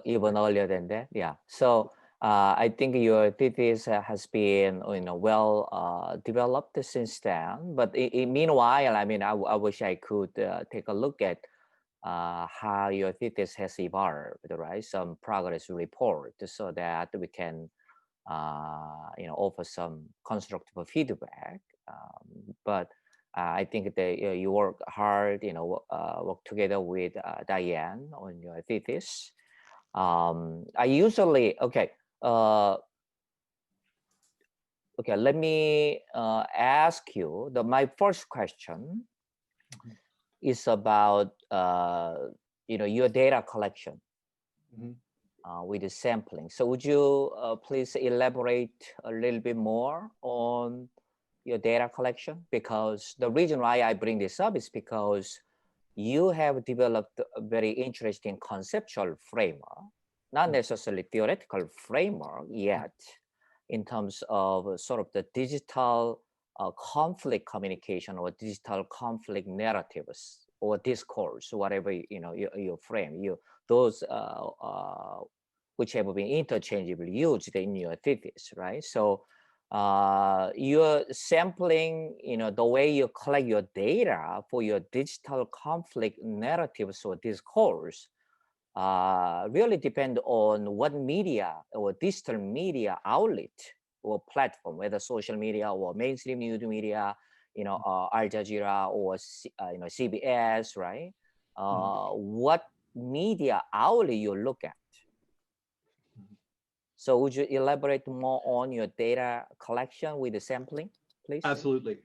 Even earlier than that, yeah. So I think your thesis has been, well developed since then. But meanwhile, I mean, I wish I could take a look at how your thesis has evolved, right? Some progress report, so that we can, offer some constructive feedback. But I think that you work hard, work together with Diane on your thesis. I usually, let me ask you, my first question is about, your data collection with the sampling. So would you please elaborate a little bit more on your data collection? Because the reason why I bring this up is because you have developed a very interesting conceptual framework, not necessarily theoretical framework yet, in terms of sort of the digital conflict communication or digital conflict narratives or discourse, whatever you frame, those which have been interchangeably used in your thesis, right? So you're sampling, the way you collect your data for your digital conflict narratives or discourse really depend on what media or digital media outlet or platform, whether social media or mainstream news media, Al Jazeera or CBS, right? What media outlet you look at. So would you elaborate more on your data collection with the sampling, please? Absolutely.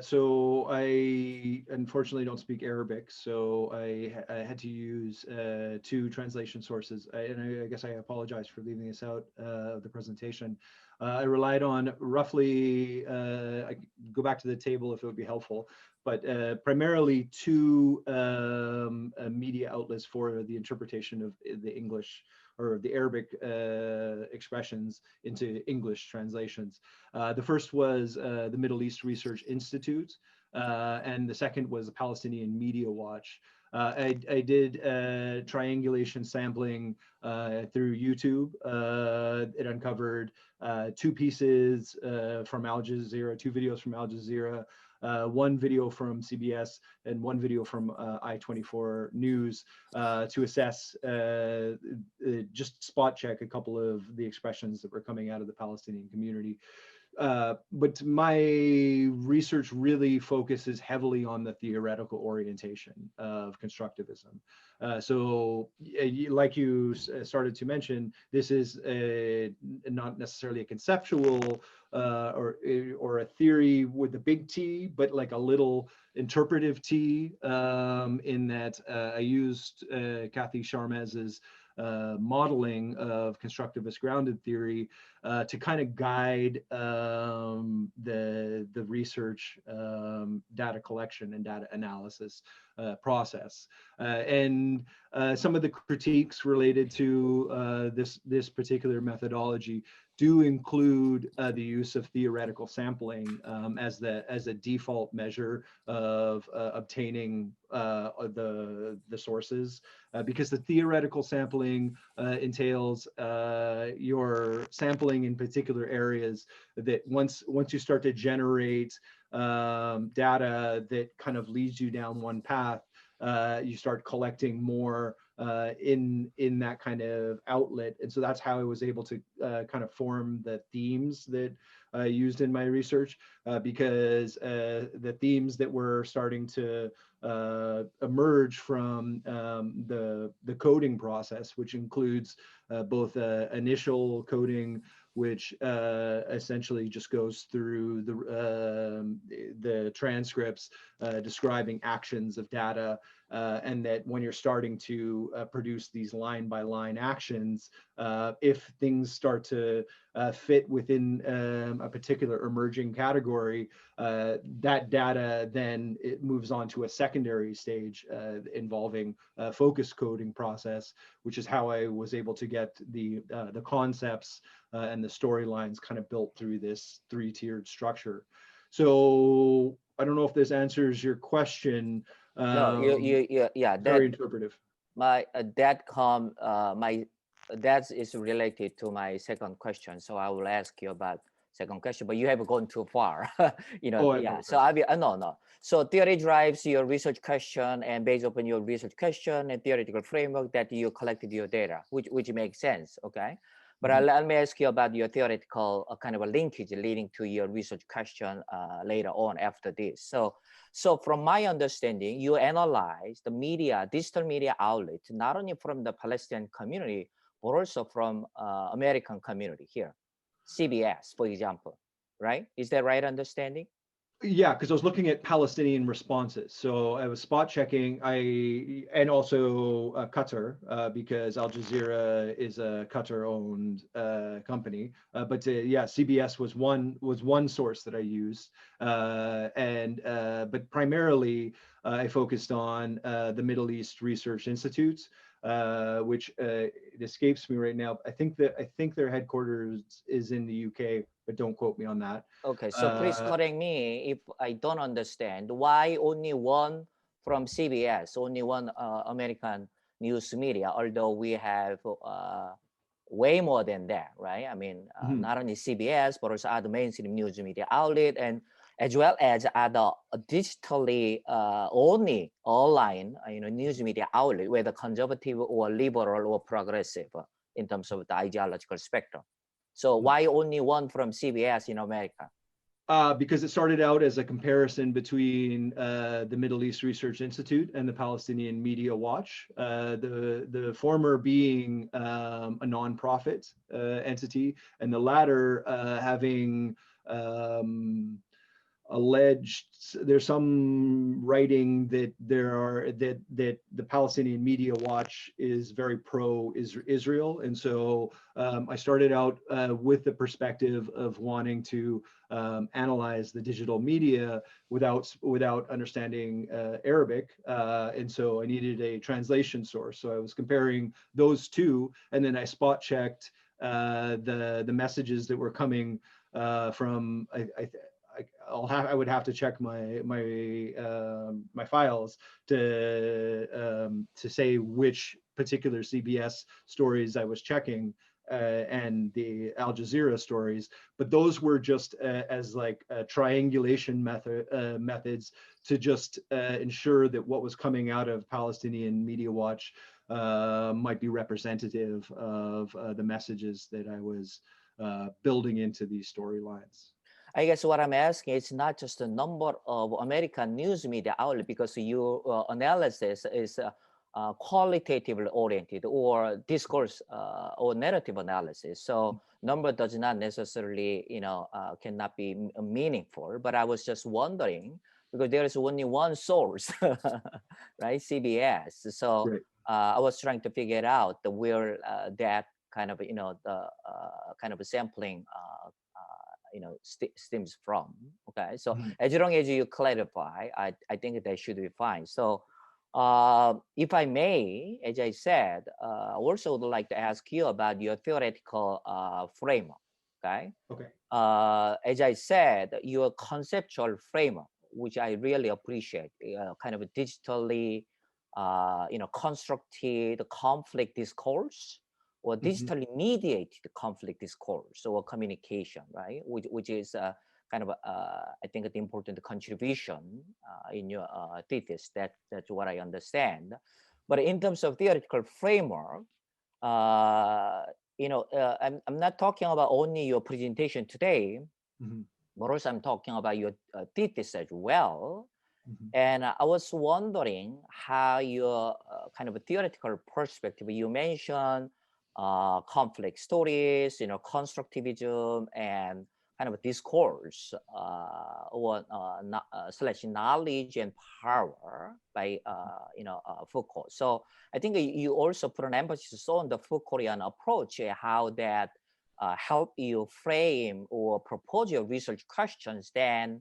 So I unfortunately don't speak Arabic, so I had to use 2 translation sources. And I guess I apologize for leaving this out of the presentation. I relied on roughly, I could go back to the table if it would be helpful, but primarily 2 media outlets for the interpretation of the English or the Arabic expressions into English translations. The first was the Middle East Research Institute, and the second was the Palestinian Media Watch. I did triangulation sampling through YouTube. It uncovered 2 pieces from Al Jazeera, 2 videos from Al Jazeera, one video from CBS and one video from I-24 News to assess, just spot check a couple of the expressions that were coming out of the Palestinian community. But my research really focuses heavily on the theoretical orientation of constructivism. So like you started to mention, this is not necessarily a conceptual or a theory with a big T, but like a little interpretive T, in that I used Kathy Sharmez's modeling of constructivist grounded theory to kind of guide the research, data collection and data analysis process. And some of the critiques related to this particular methodology do include the use of theoretical sampling as a default measure of obtaining the sources, because the theoretical sampling entails your sampling in particular areas that once you start to generate data that kind of leads you down one path, you start collecting more in that kind of outlet. And so that's how I was able to kind of form the themes that I used in my research, because the themes that were starting to emerge from the coding process, which includes both initial coding, which essentially just goes through the transcripts describing actions of data, and that when you're starting to produce these line by line actions, if things start to fit within a particular emerging category, that data then it moves on to a secondary stage involving focus coding process, which is how I was able to get the concepts and the storylines kind of built through this three-tiered structure. So I don't know if this answers your question. No, yeah, very interpretive. My that is related to my second question, so I will ask you about second question, but you have gone too far. Yeah. So I will no. So theory drives your research question, and based upon your research question and theoretical framework that you collected your data, which makes sense, okay? But let me ask you about your theoretical kind of a linkage leading to your research question later on after this. So from my understanding, you analyze the media, digital media outlets, not only from the Palestinian community, but also from American community here, CBS, for example, right? Is that right understanding? Yeah, because I was looking at Palestinian responses. So I was spot checking, and also Qatar, because Al Jazeera is a Qatar-owned company. But yeah, CBS was one source that I used, but primarily I focused on the Middle East Research Institute, which it escapes me right now. I think their headquarters is in the UK, but don't quote me on that. Okay, so please correct me if I don't understand. Why only one from CBS, only one American news media, although we have way more than that, right? I mean, not only CBS, but also other mainstream news media outlet, and as well as other digitally only online, news media outlet, whether conservative or liberal or progressive in terms of the ideological spectrum. So why only one from CBS in America? Because it started out as a comparison between the Middle East Research Institute and the Palestinian Media Watch, the former being a nonprofit entity, and the latter having alleged, there's some writing that that the Palestinian Media Watch is very pro-Israel, and so I started out with the perspective of wanting to analyze the digital media without understanding Arabic, and so I needed a translation source. So I was comparing those two, and then I spot checked the messages that were coming from. I would have to check my files to say which particular CBS stories I was checking, and the Al Jazeera stories, but those were just as like triangulation methods to just ensure that what was coming out of Palestinian Media Watch might be representative of the messages that I was building into these storylines. I guess what I'm asking is not just the number of American news media outlets, because your analysis is qualitatively oriented or discourse or narrative analysis. So number does not necessarily, cannot be meaningful. But I was just wondering, because there is only one source, right? CBS. So Right. I was trying to figure out where that kind of, the kind of sampling stems from. Okay, so as long as you clarify, I think that should be fine. So if I may, as I said, I also would like to ask you about your theoretical framework. Okay. Okay. As I said, your conceptual framework, which I really appreciate, kind of a digitally constructed conflict discourse, or digitally mediated conflict discourse or communication, right? Which is kind of, I think, an important contribution in your thesis. That's what I understand. But in terms of theoretical framework, I'm not talking about only your presentation today, but also I'm talking about your thesis as well. And I was wondering how your kind of a theoretical perspective, you mentioned conflict stories, constructivism, and kind of a discourse or slash knowledge and power by Foucault. So I think you also put an emphasis on the Foucaultian approach, how that help you frame or propose your research questions, then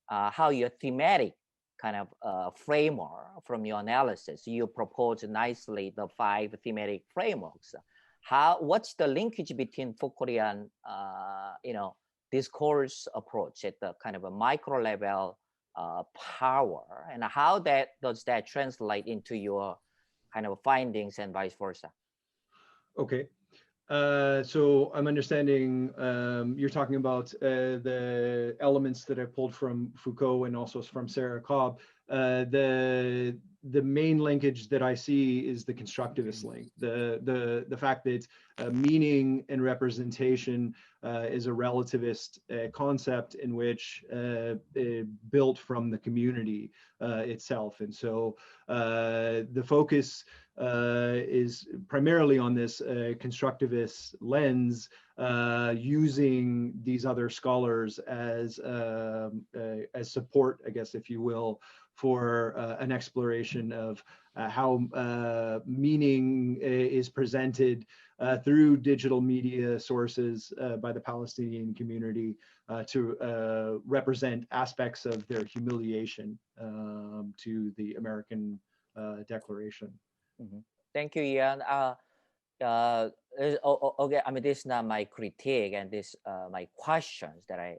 how your thematic kind of framework from your analysis. You propose nicely the 5 thematic frameworks. What's the linkage between Foucaultian, discourse approach at the kind of a micro level power, and how does that translate into your kind of findings and vice versa? Okay. So I'm understanding you're talking about the elements that I pulled from Foucault and also from Sarah Cobb. The main linkage that I see is the constructivist link, the fact that meaning and representation is a relativist concept in which built from the community itself. And so the focus is primarily on this constructivist lens, using these other scholars as support, I guess, if you will, for an exploration of how meaning is presented through digital media sources by the Palestinian community to represent aspects of their humiliation to the American Declaration. Thank you, Ian. Okay, I mean, this is not my critique, and this my questions that I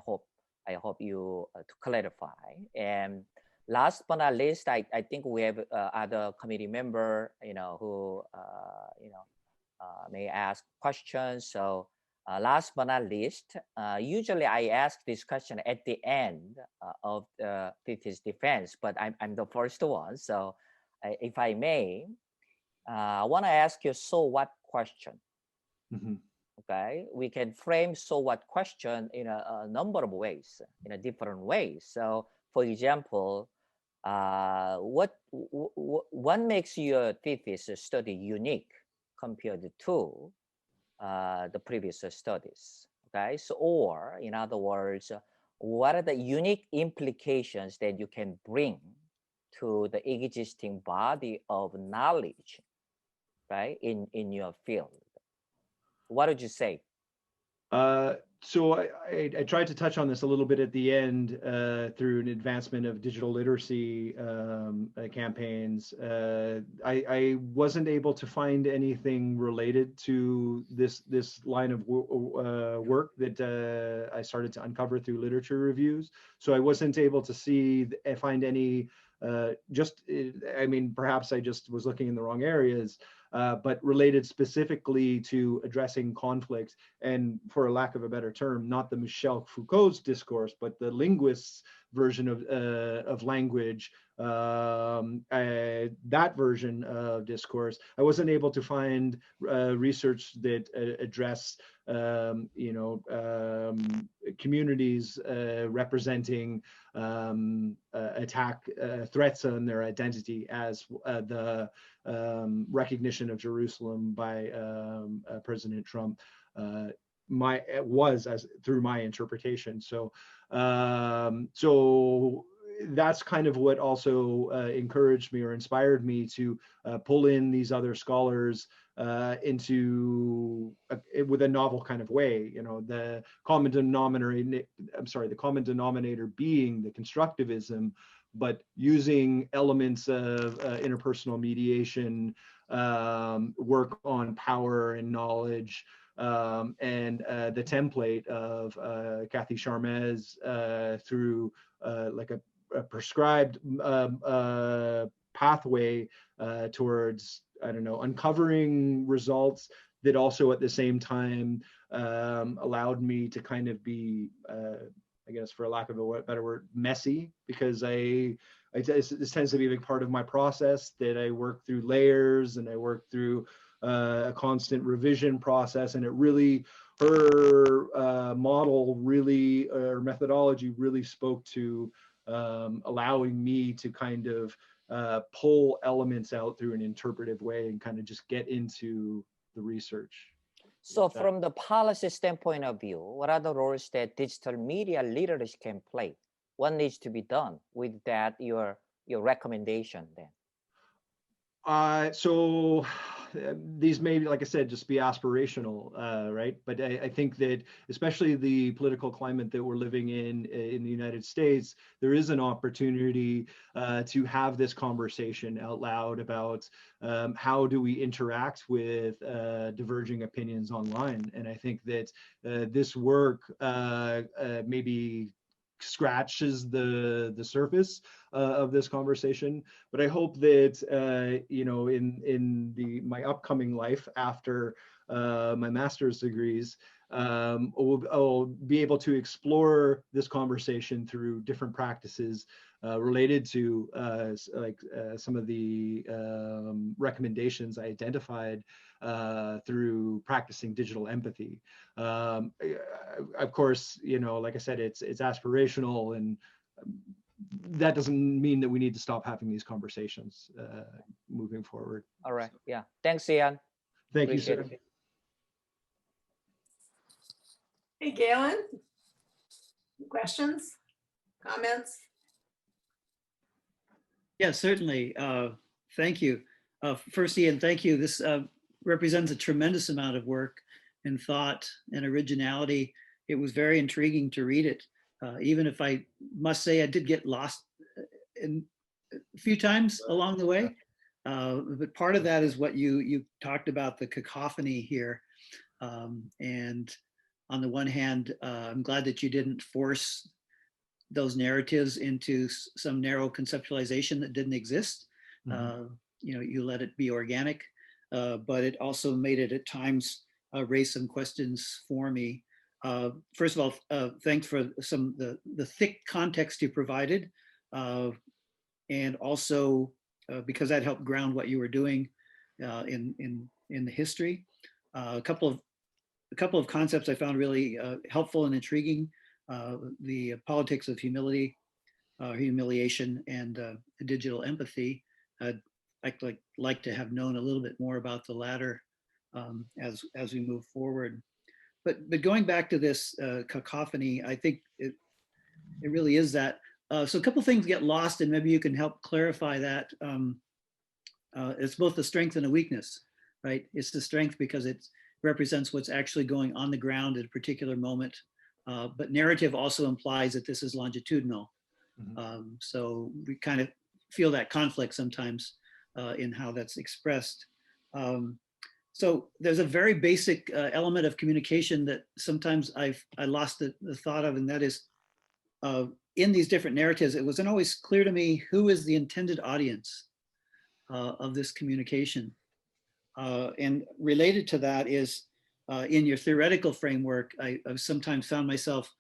hope you to clarify. And last but not least, I think we have other committee member, who may ask questions. So last but not least, usually I ask this question at the end of the thesis defense, but I'm the first one. So if I may, I want to ask you so what question. Okay, we can frame so what question in a number of ways, in a different ways. So for example, what makes your thesis study unique compared to the previous studies? Okay, so, or in other words, what are the unique implications that you can bring to the existing body of knowledge, right, in your field? What would you say? So I tried to touch on this a little bit at the end through an advancement of digital literacy campaigns. I wasn't able to find anything related to this line of work that I started to uncover through literature reviews. So I wasn't able to find any. I mean, perhaps I just was looking in the wrong areas. but related specifically to addressing conflict, and for a lack of a better term, not the Michel Foucault's discourse, but the linguist's version of language, that version of discourse. I wasn't able to find research that addressed communities representing attack threats on their identity as the recognition of Jerusalem by President Trump through my interpretation. So that's kind of what also encouraged me or inspired me to pull in these other scholars with a novel kind of way. The common denominator being the constructivism, but using elements of interpersonal mediation, work on power and knowledge, and the template of Kathy Charmez through like a prescribed pathway towards, I don't know, uncovering results that also at the same time allowed me to kind of be, I guess for lack of a better word, messy, because this tends to be a big part of my process, that I work through layers and I work through a constant revision process. And it really, her model really, or methodology really spoke to allowing me to kind of pull elements out through an interpretive way and kind of just get into the research. So from the policy standpoint of view, what are the roles that digital media leaders can play? What needs to be done with that, your recommendation then? So these may, like I said, just be aspirational, right? But I think that especially the political climate that we're living in the United States, there is an opportunity to have this conversation out loud about how do we interact with diverging opinions online. And I think that this work maybe scratches the surface of this conversation, but I hope that in my upcoming life after my master's degrees, I'll be able to explore this conversation through different practices related to some of the recommendations I identified through practicing digital empathy. Of course, like I said, it's aspirational, and that doesn't mean that we need to stop having these conversations moving forward. All right. Yeah. Thanks, Ian. Thank you, sir. Hey, Galen. Questions, comments? Yeah, certainly. Thank you. First, Ian, thank you. This represents a tremendous amount of work and thought and originality. It was very intriguing to read it, even if I must say I did get lost a few times along the way. But part of that is what you talked about, the cacophony here. And on the one hand, I'm glad that you didn't force those narratives into some narrow conceptualization that didn't exist. Mm-hmm. You let it be organic, but it also made it at times raise some questions for me. First of all, thanks for some the thick context you provided, and also because that helped ground what you were doing in the history. A couple of concepts I found really helpful and intriguing: the politics of humility, humiliation, and digital empathy. I'd like to have known a little bit more about the latter as we move forward. But going back to this cacophony, I think it really is that. So a couple things get lost, and maybe you can help clarify that. It's both a strength and a weakness, right? It's the strength because it represents what's actually going on the ground at a particular moment. But narrative also implies that this is longitudinal. Mm-hmm. So we kind of feel that conflict sometimes in how that's expressed. So there's a very basic element of communication that sometimes I lost the thought of, and that is in these different narratives, it wasn't always clear to me who is the intended audience of this communication. And related to that is in your theoretical framework, I've sometimes found myself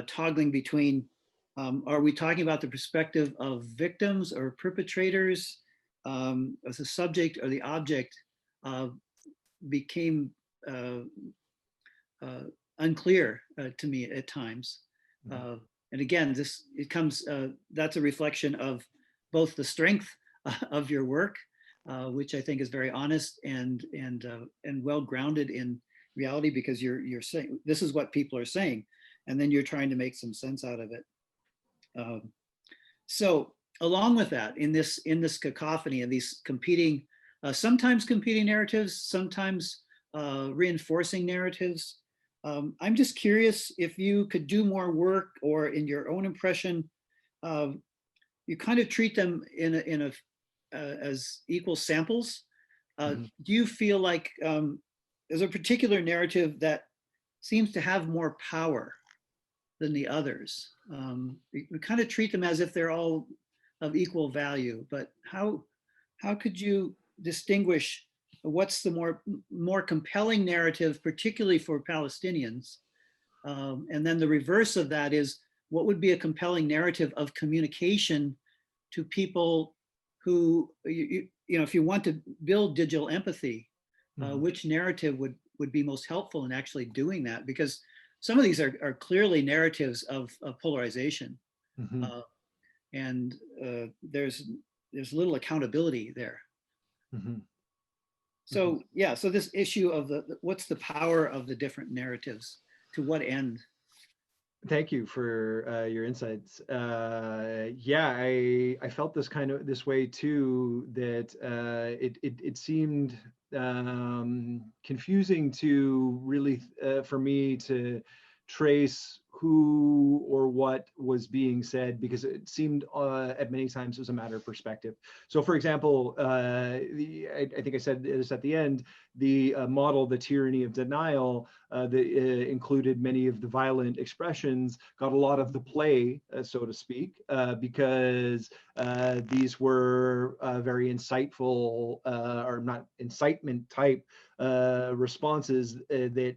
toggling between, are we talking about the perspective of victims or perpetrators? As the subject or the object became unclear to me at times. And again, that's a reflection of both the strength of your work, which I think is very honest and well grounded in reality, because you're saying this is what people are saying, and then you're trying to make some sense out of it. So along with that, in this cacophony of these competing, sometimes competing narratives, sometimes reinforcing narratives, I'm just curious if you could do more work, or in your own impression, you kind of treat them as equal samples. Do you feel like there's a particular narrative that seems to have more power than the others? We kind of treat them as if they're all of equal value, but how could you distinguish what's the more compelling narrative, particularly for Palestinians? And then the reverse of that is, what would be a compelling narrative of communication to people who, if you want to build digital empathy, which narrative would be most helpful in actually doing that? Because some of these are clearly narratives of polarization, and there's little accountability there. So yeah, so this issue of what's the power of the different narratives, to what end? Thank you for your insights. Yeah, I felt this way too, that it seemed confusing to really, for me to trace who or what was being said, because it seemed at many times it was a matter of perspective. So for example, I think I said this at the end, the model, the tyranny of denial, that included many of the violent expressions, got a lot of the play, so to speak, because these were very insightful, or not incitement type responses that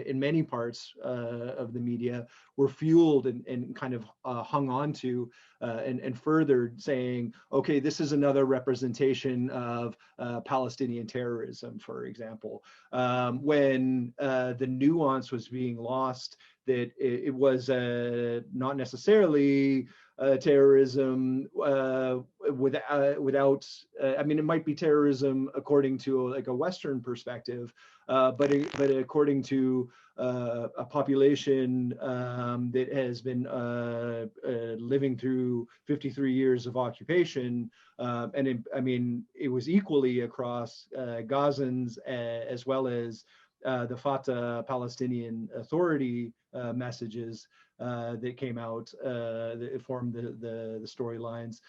in many parts of the media were fueled and kind of hung on to and furthered, saying, okay, this is another representation of Palestinian terrorism, for example, when the nuance was being lost, that it was not necessarily terrorism without, I mean, it might be terrorism according to like a Western perspective, but according to a population that has been living through 53 years of occupation, and I mean, it was equally across Gazans as well as the Fatah Palestinian Authority messages that came out that formed the storylines.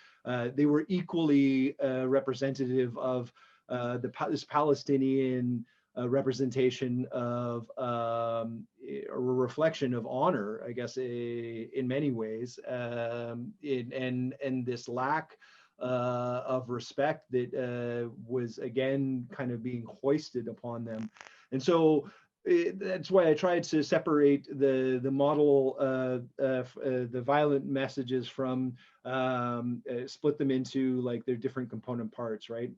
They were equally representative of this Palestinian representation of a reflection of honor, I guess, in many ways, and this lack of respect that was again kind of being hoisted upon them. And so that's why I tried to separate the model, the violent messages from, split them into like their different component parts, right?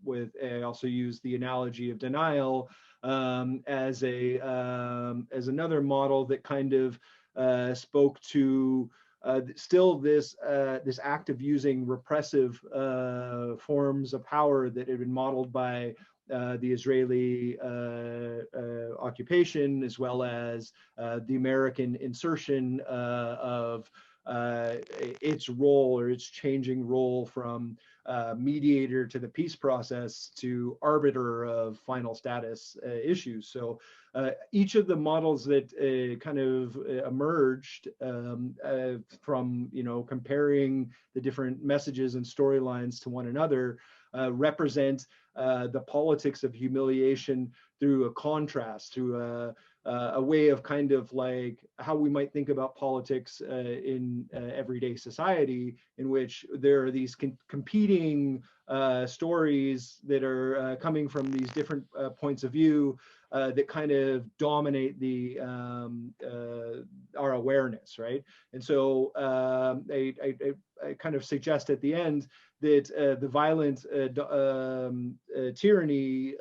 I also use the analogy of denial as another model that kind of spoke to still this act of using repressive forms of power that had been modeled by the Israeli occupation, as well as the American insertion of its role, or its changing role from mediator to the peace process to arbiter of final status issues. So each of the models that kind of emerged from, comparing the different messages and storylines to one another represent the politics of humiliation through a contrast, through a way of kind of like how we might think about politics in everyday society, in which there are these competing stories that are coming from these different points of view that kind of dominate the our awareness, right? And so I kind of suggest at the end that the violent tyranny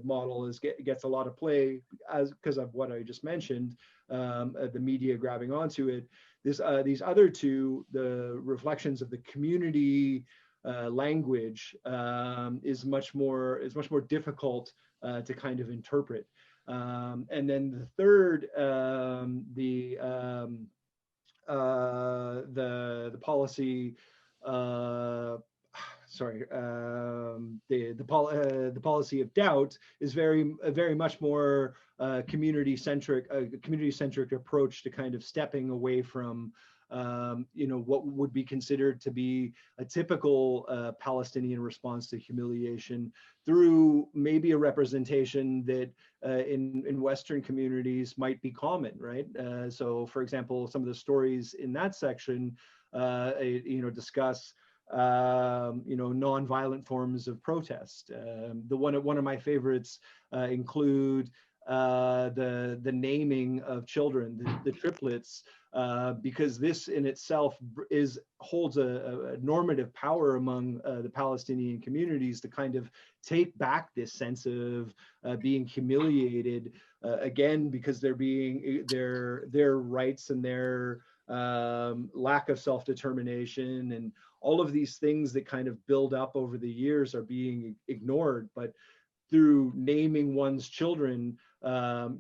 model gets a lot of play because of what I just mentioned, the media grabbing onto it. These other two, the reflections of the community language, is much more difficult to kind of interpret. And then the third, the policy, the policy of doubt is very much more community-centric, a community-centric approach to kind of stepping away from what would be considered to be a typical Palestinian response to humiliation, through maybe a representation that in Western communities might be common, right? So, for example, some of the stories in that section, discuss non-violent forms of protest. One of my favorites include the naming of children, the triplets, because this in itself holds a normative power among the Palestinian communities to kind of take back this sense of being humiliated again, because they're being their rights and their lack of self-determination and all of these things that kind of build up over the years are being ignored. But through naming one's children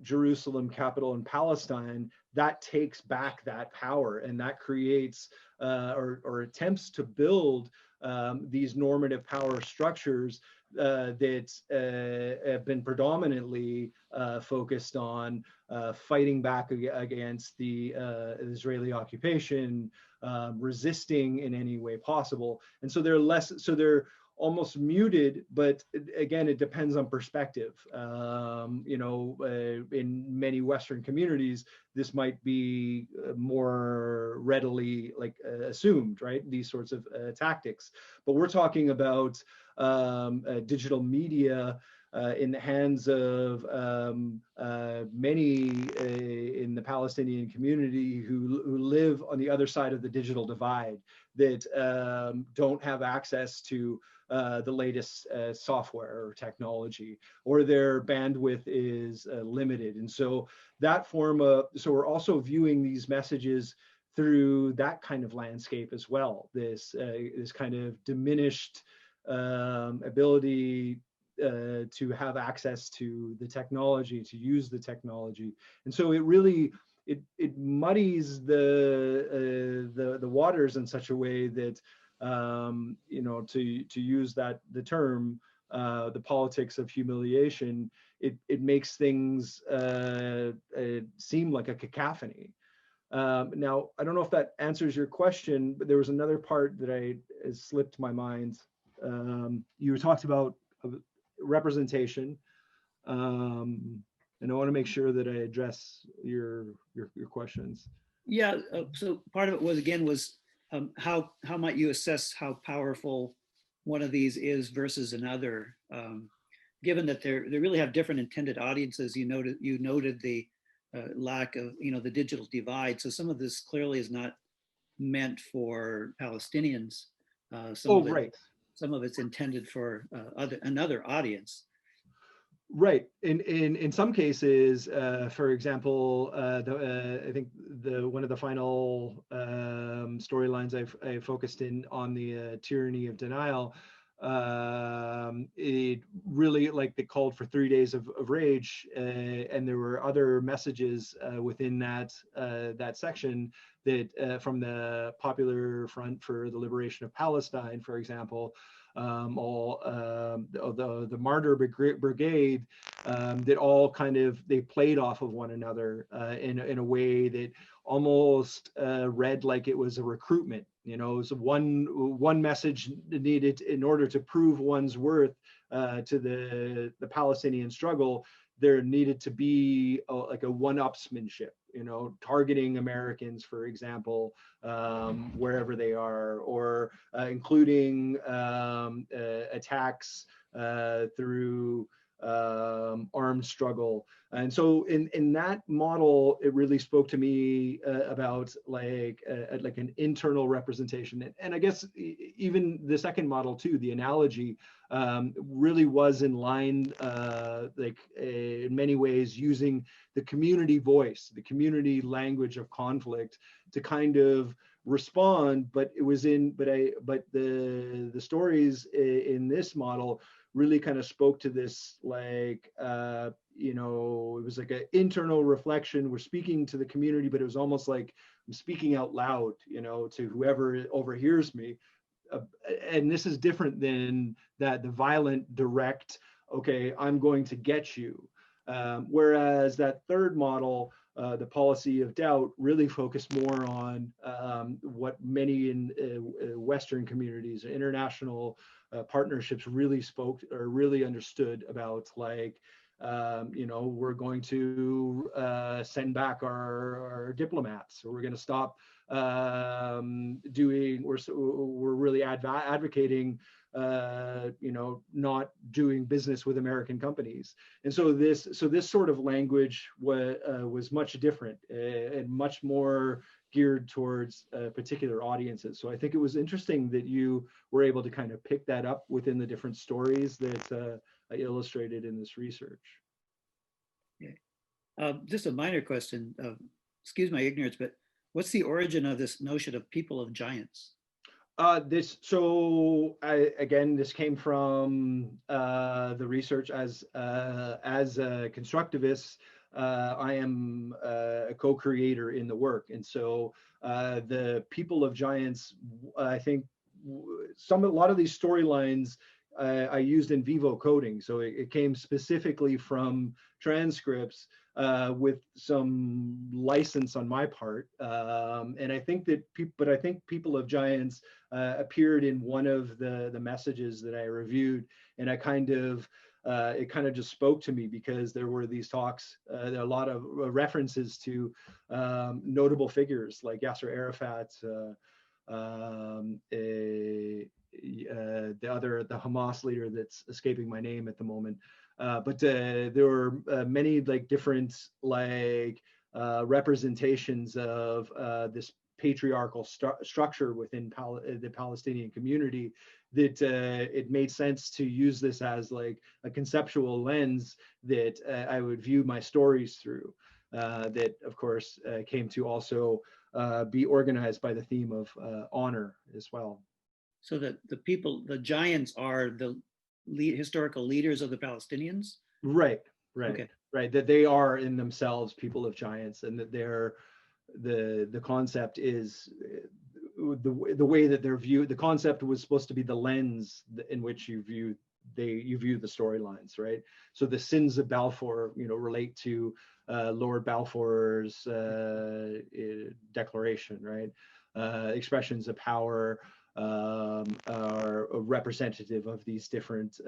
Jerusalem, capital in Palestine, that takes back that power, and that creates or attempts to build these normative power structures that have been predominantly focused on fighting back against the Israeli occupation, resisting in any way possible. And so they're almost muted, but again, it depends on perspective. In many Western communities, this might be more readily assumed, right? These sorts of tactics. But we're talking about digital media in the hands of many in the Palestinian community who live on the other side of the digital divide, that don't have access to the latest software or technology, or their bandwidth is limited. And so that so we're also viewing these messages through that kind of landscape as well, this kind of diminished ability to have access to the technology, to use the technology. And so it really, it muddies the waters in such a way that, to use the term, the politics of humiliation, it makes things seem like a cacophony. Now, I don't know if that answers your question, but there was another part that has slipped my mind. You talked about representation, and I want to make sure that I address your questions. Yeah, so part of it was how might you assess how powerful one of these is versus another, given that they really have different intended audiences. You noted the lack of the digital divide. So some of this clearly is not meant for Palestinians. Some of it's intended for another audience. Right. In some cases, for example, I think one of the final storylines I focused in on the tyranny of denial, it really they called for 3 days of rage, and there were other messages within that section that from the Popular Front for the Liberation of Palestine, for example, the Martyr Brigade, that all kind of, they played off of one another in a way that almost read like it was a recruitment. So one message needed, in order to prove one's worth, to the Palestinian struggle, there needed to be like a one-upsmanship, you know, targeting Americans, for example, wherever they are, or including attacks through armed struggle. And so in that model, it really spoke to me about like an internal representation. And I guess even the second model too, the analogy, really was in line, in many ways, using the community voice, the community language of conflict to kind of respond. But it was but the stories in this model really kind of spoke to this, like, you know, it was like an internal reflection. We're speaking to the community, but it was almost like I'm speaking out loud, you know, to whoever overhears me. And this is different than the violent, direct, okay, I'm going to get you. Whereas that third model, the policy of doubt, really focused more on what many in Western communities, international partnerships really spoke or really understood about, like, you know, we're going to send back our diplomats, or we're going to stop we're really advocating, you know, not doing business with American companies. And so this sort of language was much different and much more geared towards particular audiences. So I think it was interesting that you were able to kind of pick that up within the different stories that I illustrated in this research. Yeah. Just a minor question, excuse my ignorance, but what's the origin of this notion of people of giants? This came from the research as Constructivists. I am a co-creator in the work, and so the people of giants, I think a lot of these storylines I used in vivo coding, so it came specifically from transcripts with some license on my part, and I think that people of giants appeared in one of the messages that I reviewed, and I kind of it kind of just spoke to me because there were these talks, there are a lot of references to notable figures like Yasser Arafat, the Hamas leader that's escaping my name at the moment. But there were many like different like representations of this patriarchal structure within the Palestinian community, that it made sense to use this as like a conceptual lens that I would view my stories through, that of course came to also be organized by the theme of honor as well. So that the giants are the historical leaders of the Palestinians? Right. Okay. Right, that they are in themselves people of giants, and that they're the concept is the way that they're viewed. The concept was supposed to be the lens in which you view the storylines, right? So the sins of Balfour, you know, relate to Lord Balfour's declaration, right? Expressions of power are representative of these different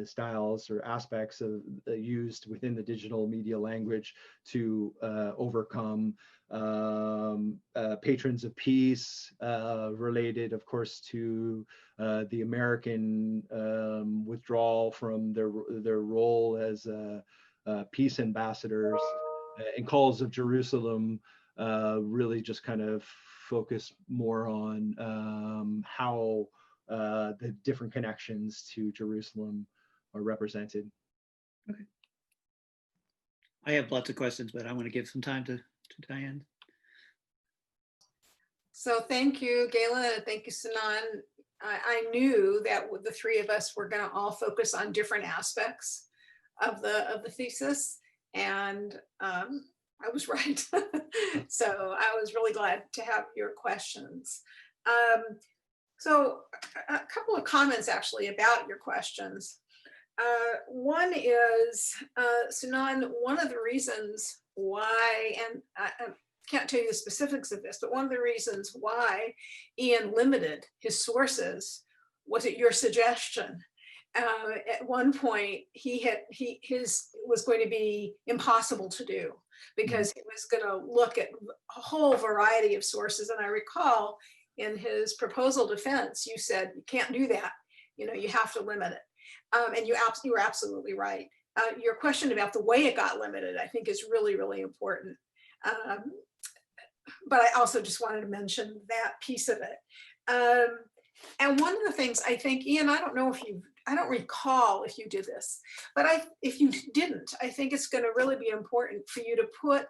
styles or aspects of used within the digital media language to overcome patrons of peace, related of course to the American withdrawal from their role as peace ambassadors, and calls of Jerusalem really just kind of focus more on how the different connections to Jerusalem are represented. Okay. I have lots of questions, but I want to give some time to Diane. So thank you, Gayla, and thank you, Sinan. I knew that the three of us were going to all focus on different aspects of the thesis, and I was right. So I was really glad to have your questions. So a couple of comments actually about your questions. One is, Sinan, one of the reasons why, and I can't tell you the specifics of this, but one of the reasons why Ian limited his sources was at your suggestion. at one point his was going to be impossible to do because it was going to look at a whole variety of sources. And I recall in his proposal defense, you said, you can't do that. You know, you have to limit it. And you were absolutely right. Your question about the way it got limited, I think is really, really important. But I also just wanted to mention that piece of it. And one of the things I think, Ian, I don't recall if you did this, but if you didn't, I think it's going to really be important for you to put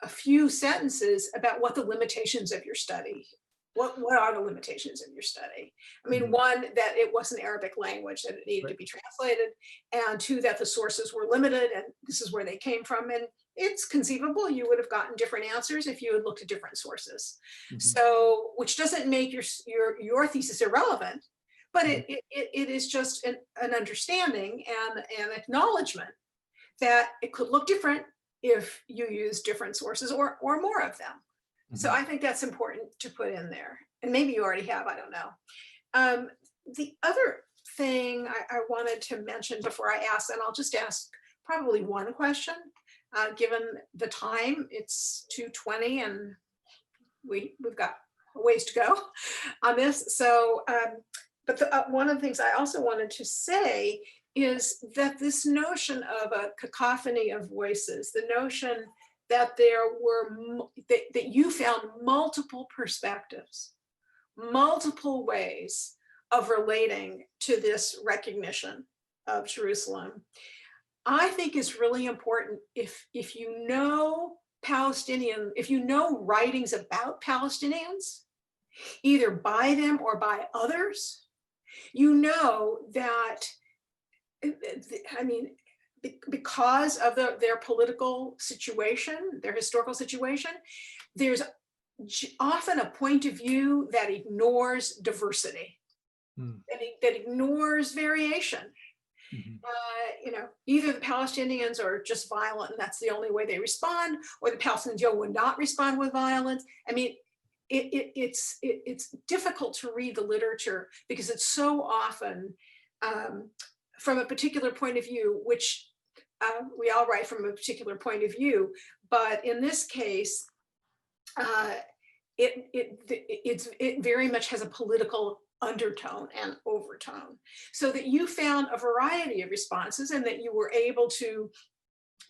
a few sentences about what the limitations of your study, what are the limitations of your study? I mean, one, that it wasn't Arabic language, that it needed to be translated, and two, that the sources were limited and this is where they came from. And it's conceivable you would have gotten different answers if you had looked at different sources. So, which doesn't make your thesis irrelevant, but it is just an understanding and an acknowledgement that it could look different if you use different sources or more of them. So I think that's important to put in there. And maybe you already have, I don't know. The other thing I wanted to mention before I ask, and I'll just ask probably one question, given the time, it's 2:20 and we've got a ways to go on this. So, but one of the things I also wanted to say is that this notion of a cacophony of voices, the notion that that you found multiple perspectives, multiple ways of relating to this recognition of Jerusalem, I think is really important. If you know if you know writings about Palestinians, either by them or by others, you know that, I mean, because of their political situation, their historical situation, there's often a point of view that ignores diversity, that ignores variation. You know, either the Palestinians are just violent and that's the only way they respond, or the Palestinians would not respond with violence. I mean, it's difficult to read the literature because it's so often from a particular point of view, which we all write from a particular point of view, but in this case, it very much has a political undertone and overtone, so that you found a variety of responses and that you were able to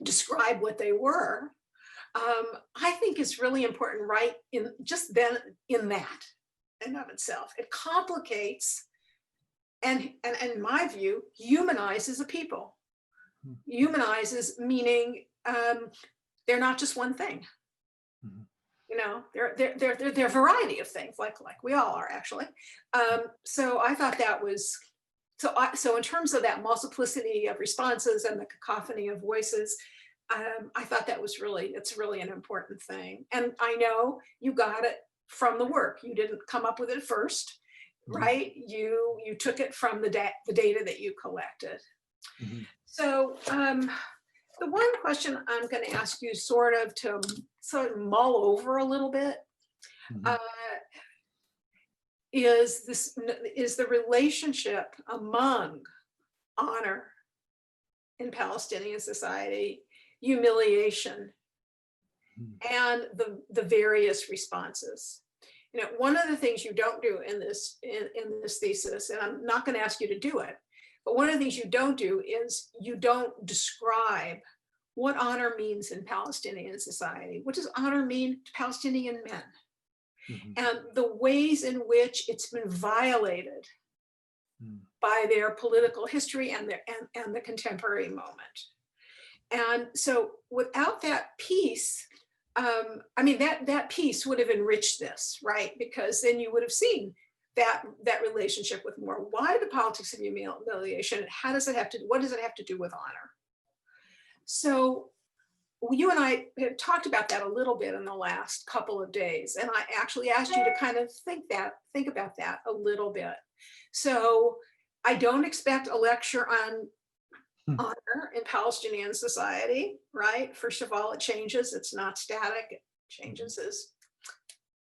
describe what they were, I think is really important right in just then in that and of itself. It complicates and in my view, humanizes a people. Humanizes meaning they're not just one thing. You know, they're a variety of things, like we all are actually. So I thought that was so in terms of that multiplicity of responses and the cacophony of voices, I thought that was it's really an important thing. And I know you got it from the work. You didn't come up with it first, right? You took it from the data that you collected. So the one question I'm going to ask you sort of mull over a little bit is the relationship among honor in Palestinian society, humiliation, and the various responses. You know, one of the things you don't do in this thesis, and I'm not going to ask you to do it, but one of the things you don't do is you don't describe what honor means in Palestinian society. What does honor mean to Palestinian men? And the ways in which it's been violated by their political history and the contemporary moment. And so without that piece, I mean, that piece would have enriched this, right? Because then you would have seen that relationship with more. Why the politics of humiliation? What does it have to do with honor? So you and I have talked about that a little bit in the last couple of days, and I actually asked you to kind of think about that a little bit. So I don't expect a lecture on honor in Palestinian society, right? First of all, it changes. It's not static. It changes as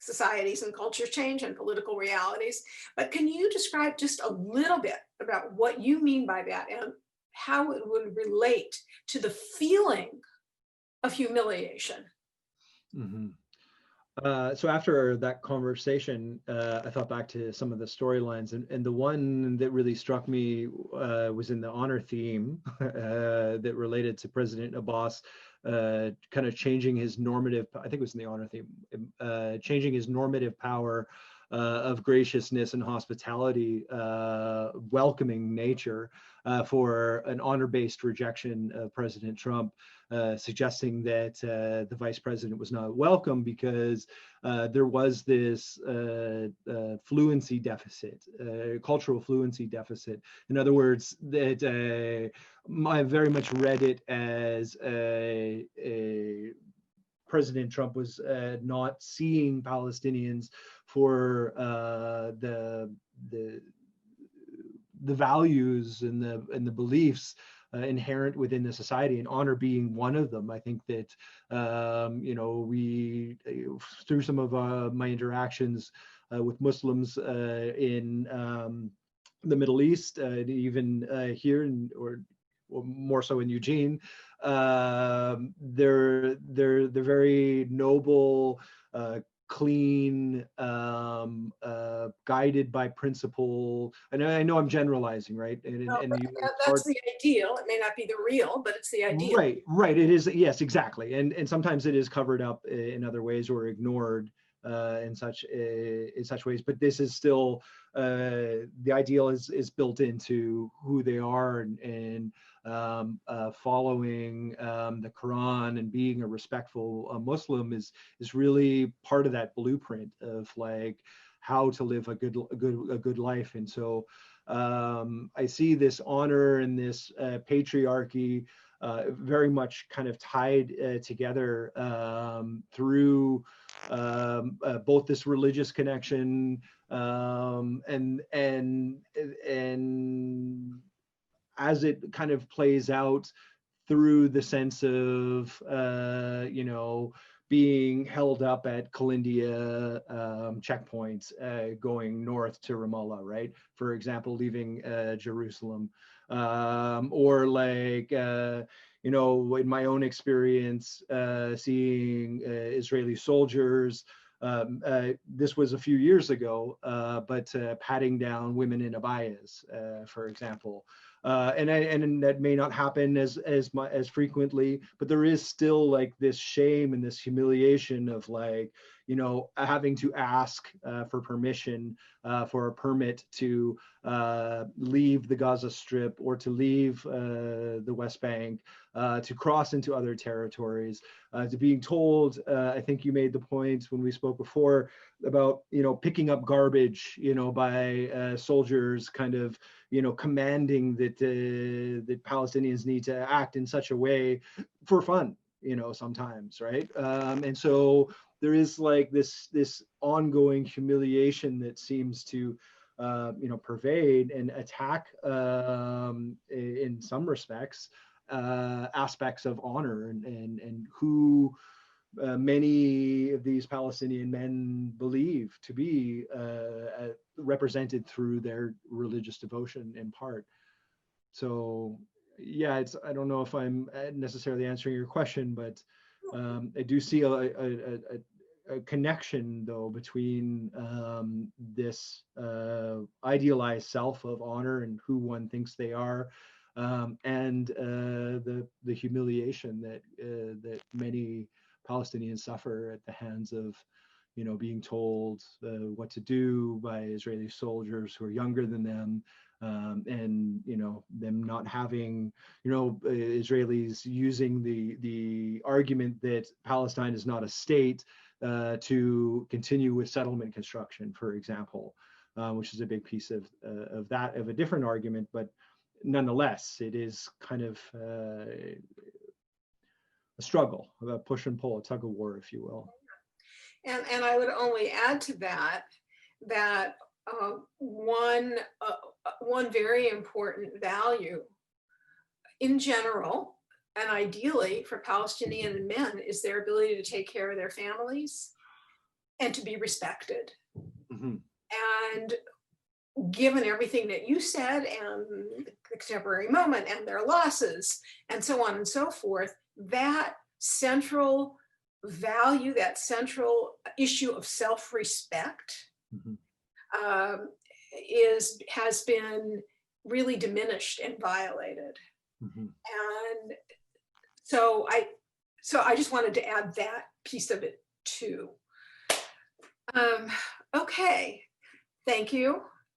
societies and cultures change and political realities. But can you describe just a little bit about what you mean by that and how it would relate to the feeling of humiliation. Mm-hmm. So after that conversation, I thought back to some of the storylines, and the one that really struck me was in the honor theme that related to President Abbas kind of changing his normative, I think it was in the honor theme, changing his normative power of graciousness and hospitality, welcoming nature for an honor-based rejection of President Trump, suggesting that the vice president was not welcome because there was this fluency deficit, cultural fluency deficit. In other words, that I very much read it as President Trump was not seeing Palestinians for the values and the beliefs inherent within the society, and honor being one of them. I think that we, through some of my interactions with Muslims in the Middle East, even here or more so in Eugene, they're very noble, clean, guided by principle. And I know I'm generalizing, right? That's the ideal. It may not be the real, but it's the ideal. Right. It is. Yes, exactly. And sometimes it is covered up in other ways or ignored in such ways. But this is still the ideal is built into who they are, and following the Quran and being a respectful Muslim is really part of that blueprint of like how to live a good life. And so I see this honor and this patriarchy very much kind of tied together through both this religious connection and as it kind of plays out through the sense of being held up at Kalindia checkpoints going north to Ramallah, right? For example, leaving Jerusalem, or like in my own experience, seeing Israeli soldiers. This was a few years ago, but patting down women in abayas, for example. And that may not happen as frequently, but there is still like this shame and this humiliation of like, having to ask for permission for a permit to leave the Gaza Strip or to leave the West Bank, to cross into other territories, to being told, I think you made the point when we spoke before about, picking up garbage, by soldiers kind of, commanding that that Palestinians need to act in such a way for fun, sometimes, right? And so there is like this ongoing humiliation that seems to pervade and attack in some respects aspects of honor and who many of these Palestinian men believe to be represented through their religious devotion in part. So yeah, I don't know if I'm necessarily answering your question, but I do see a connection though between this idealized self of honor and who one thinks they are, and the humiliation that many Palestinians suffer at the hands of, being told what to do by Israeli soldiers who are younger than them, and them not having, Israelis using the argument that Palestine is not a state to continue with settlement construction, for example, which is a big piece of a different argument, but nonetheless, it is kind of a struggle, a push and pull, a tug of war, if you will. And I would only add to that one very important value in general and ideally for Palestinian men is their ability to take care of their families and to be respected. Mm-hmm. And given everything that you said and the contemporary moment and their losses and so on and so forth, that central value, that central issue of self-respect has been really diminished and violated. And so I just wanted to add that piece of it too. Okay, thank you.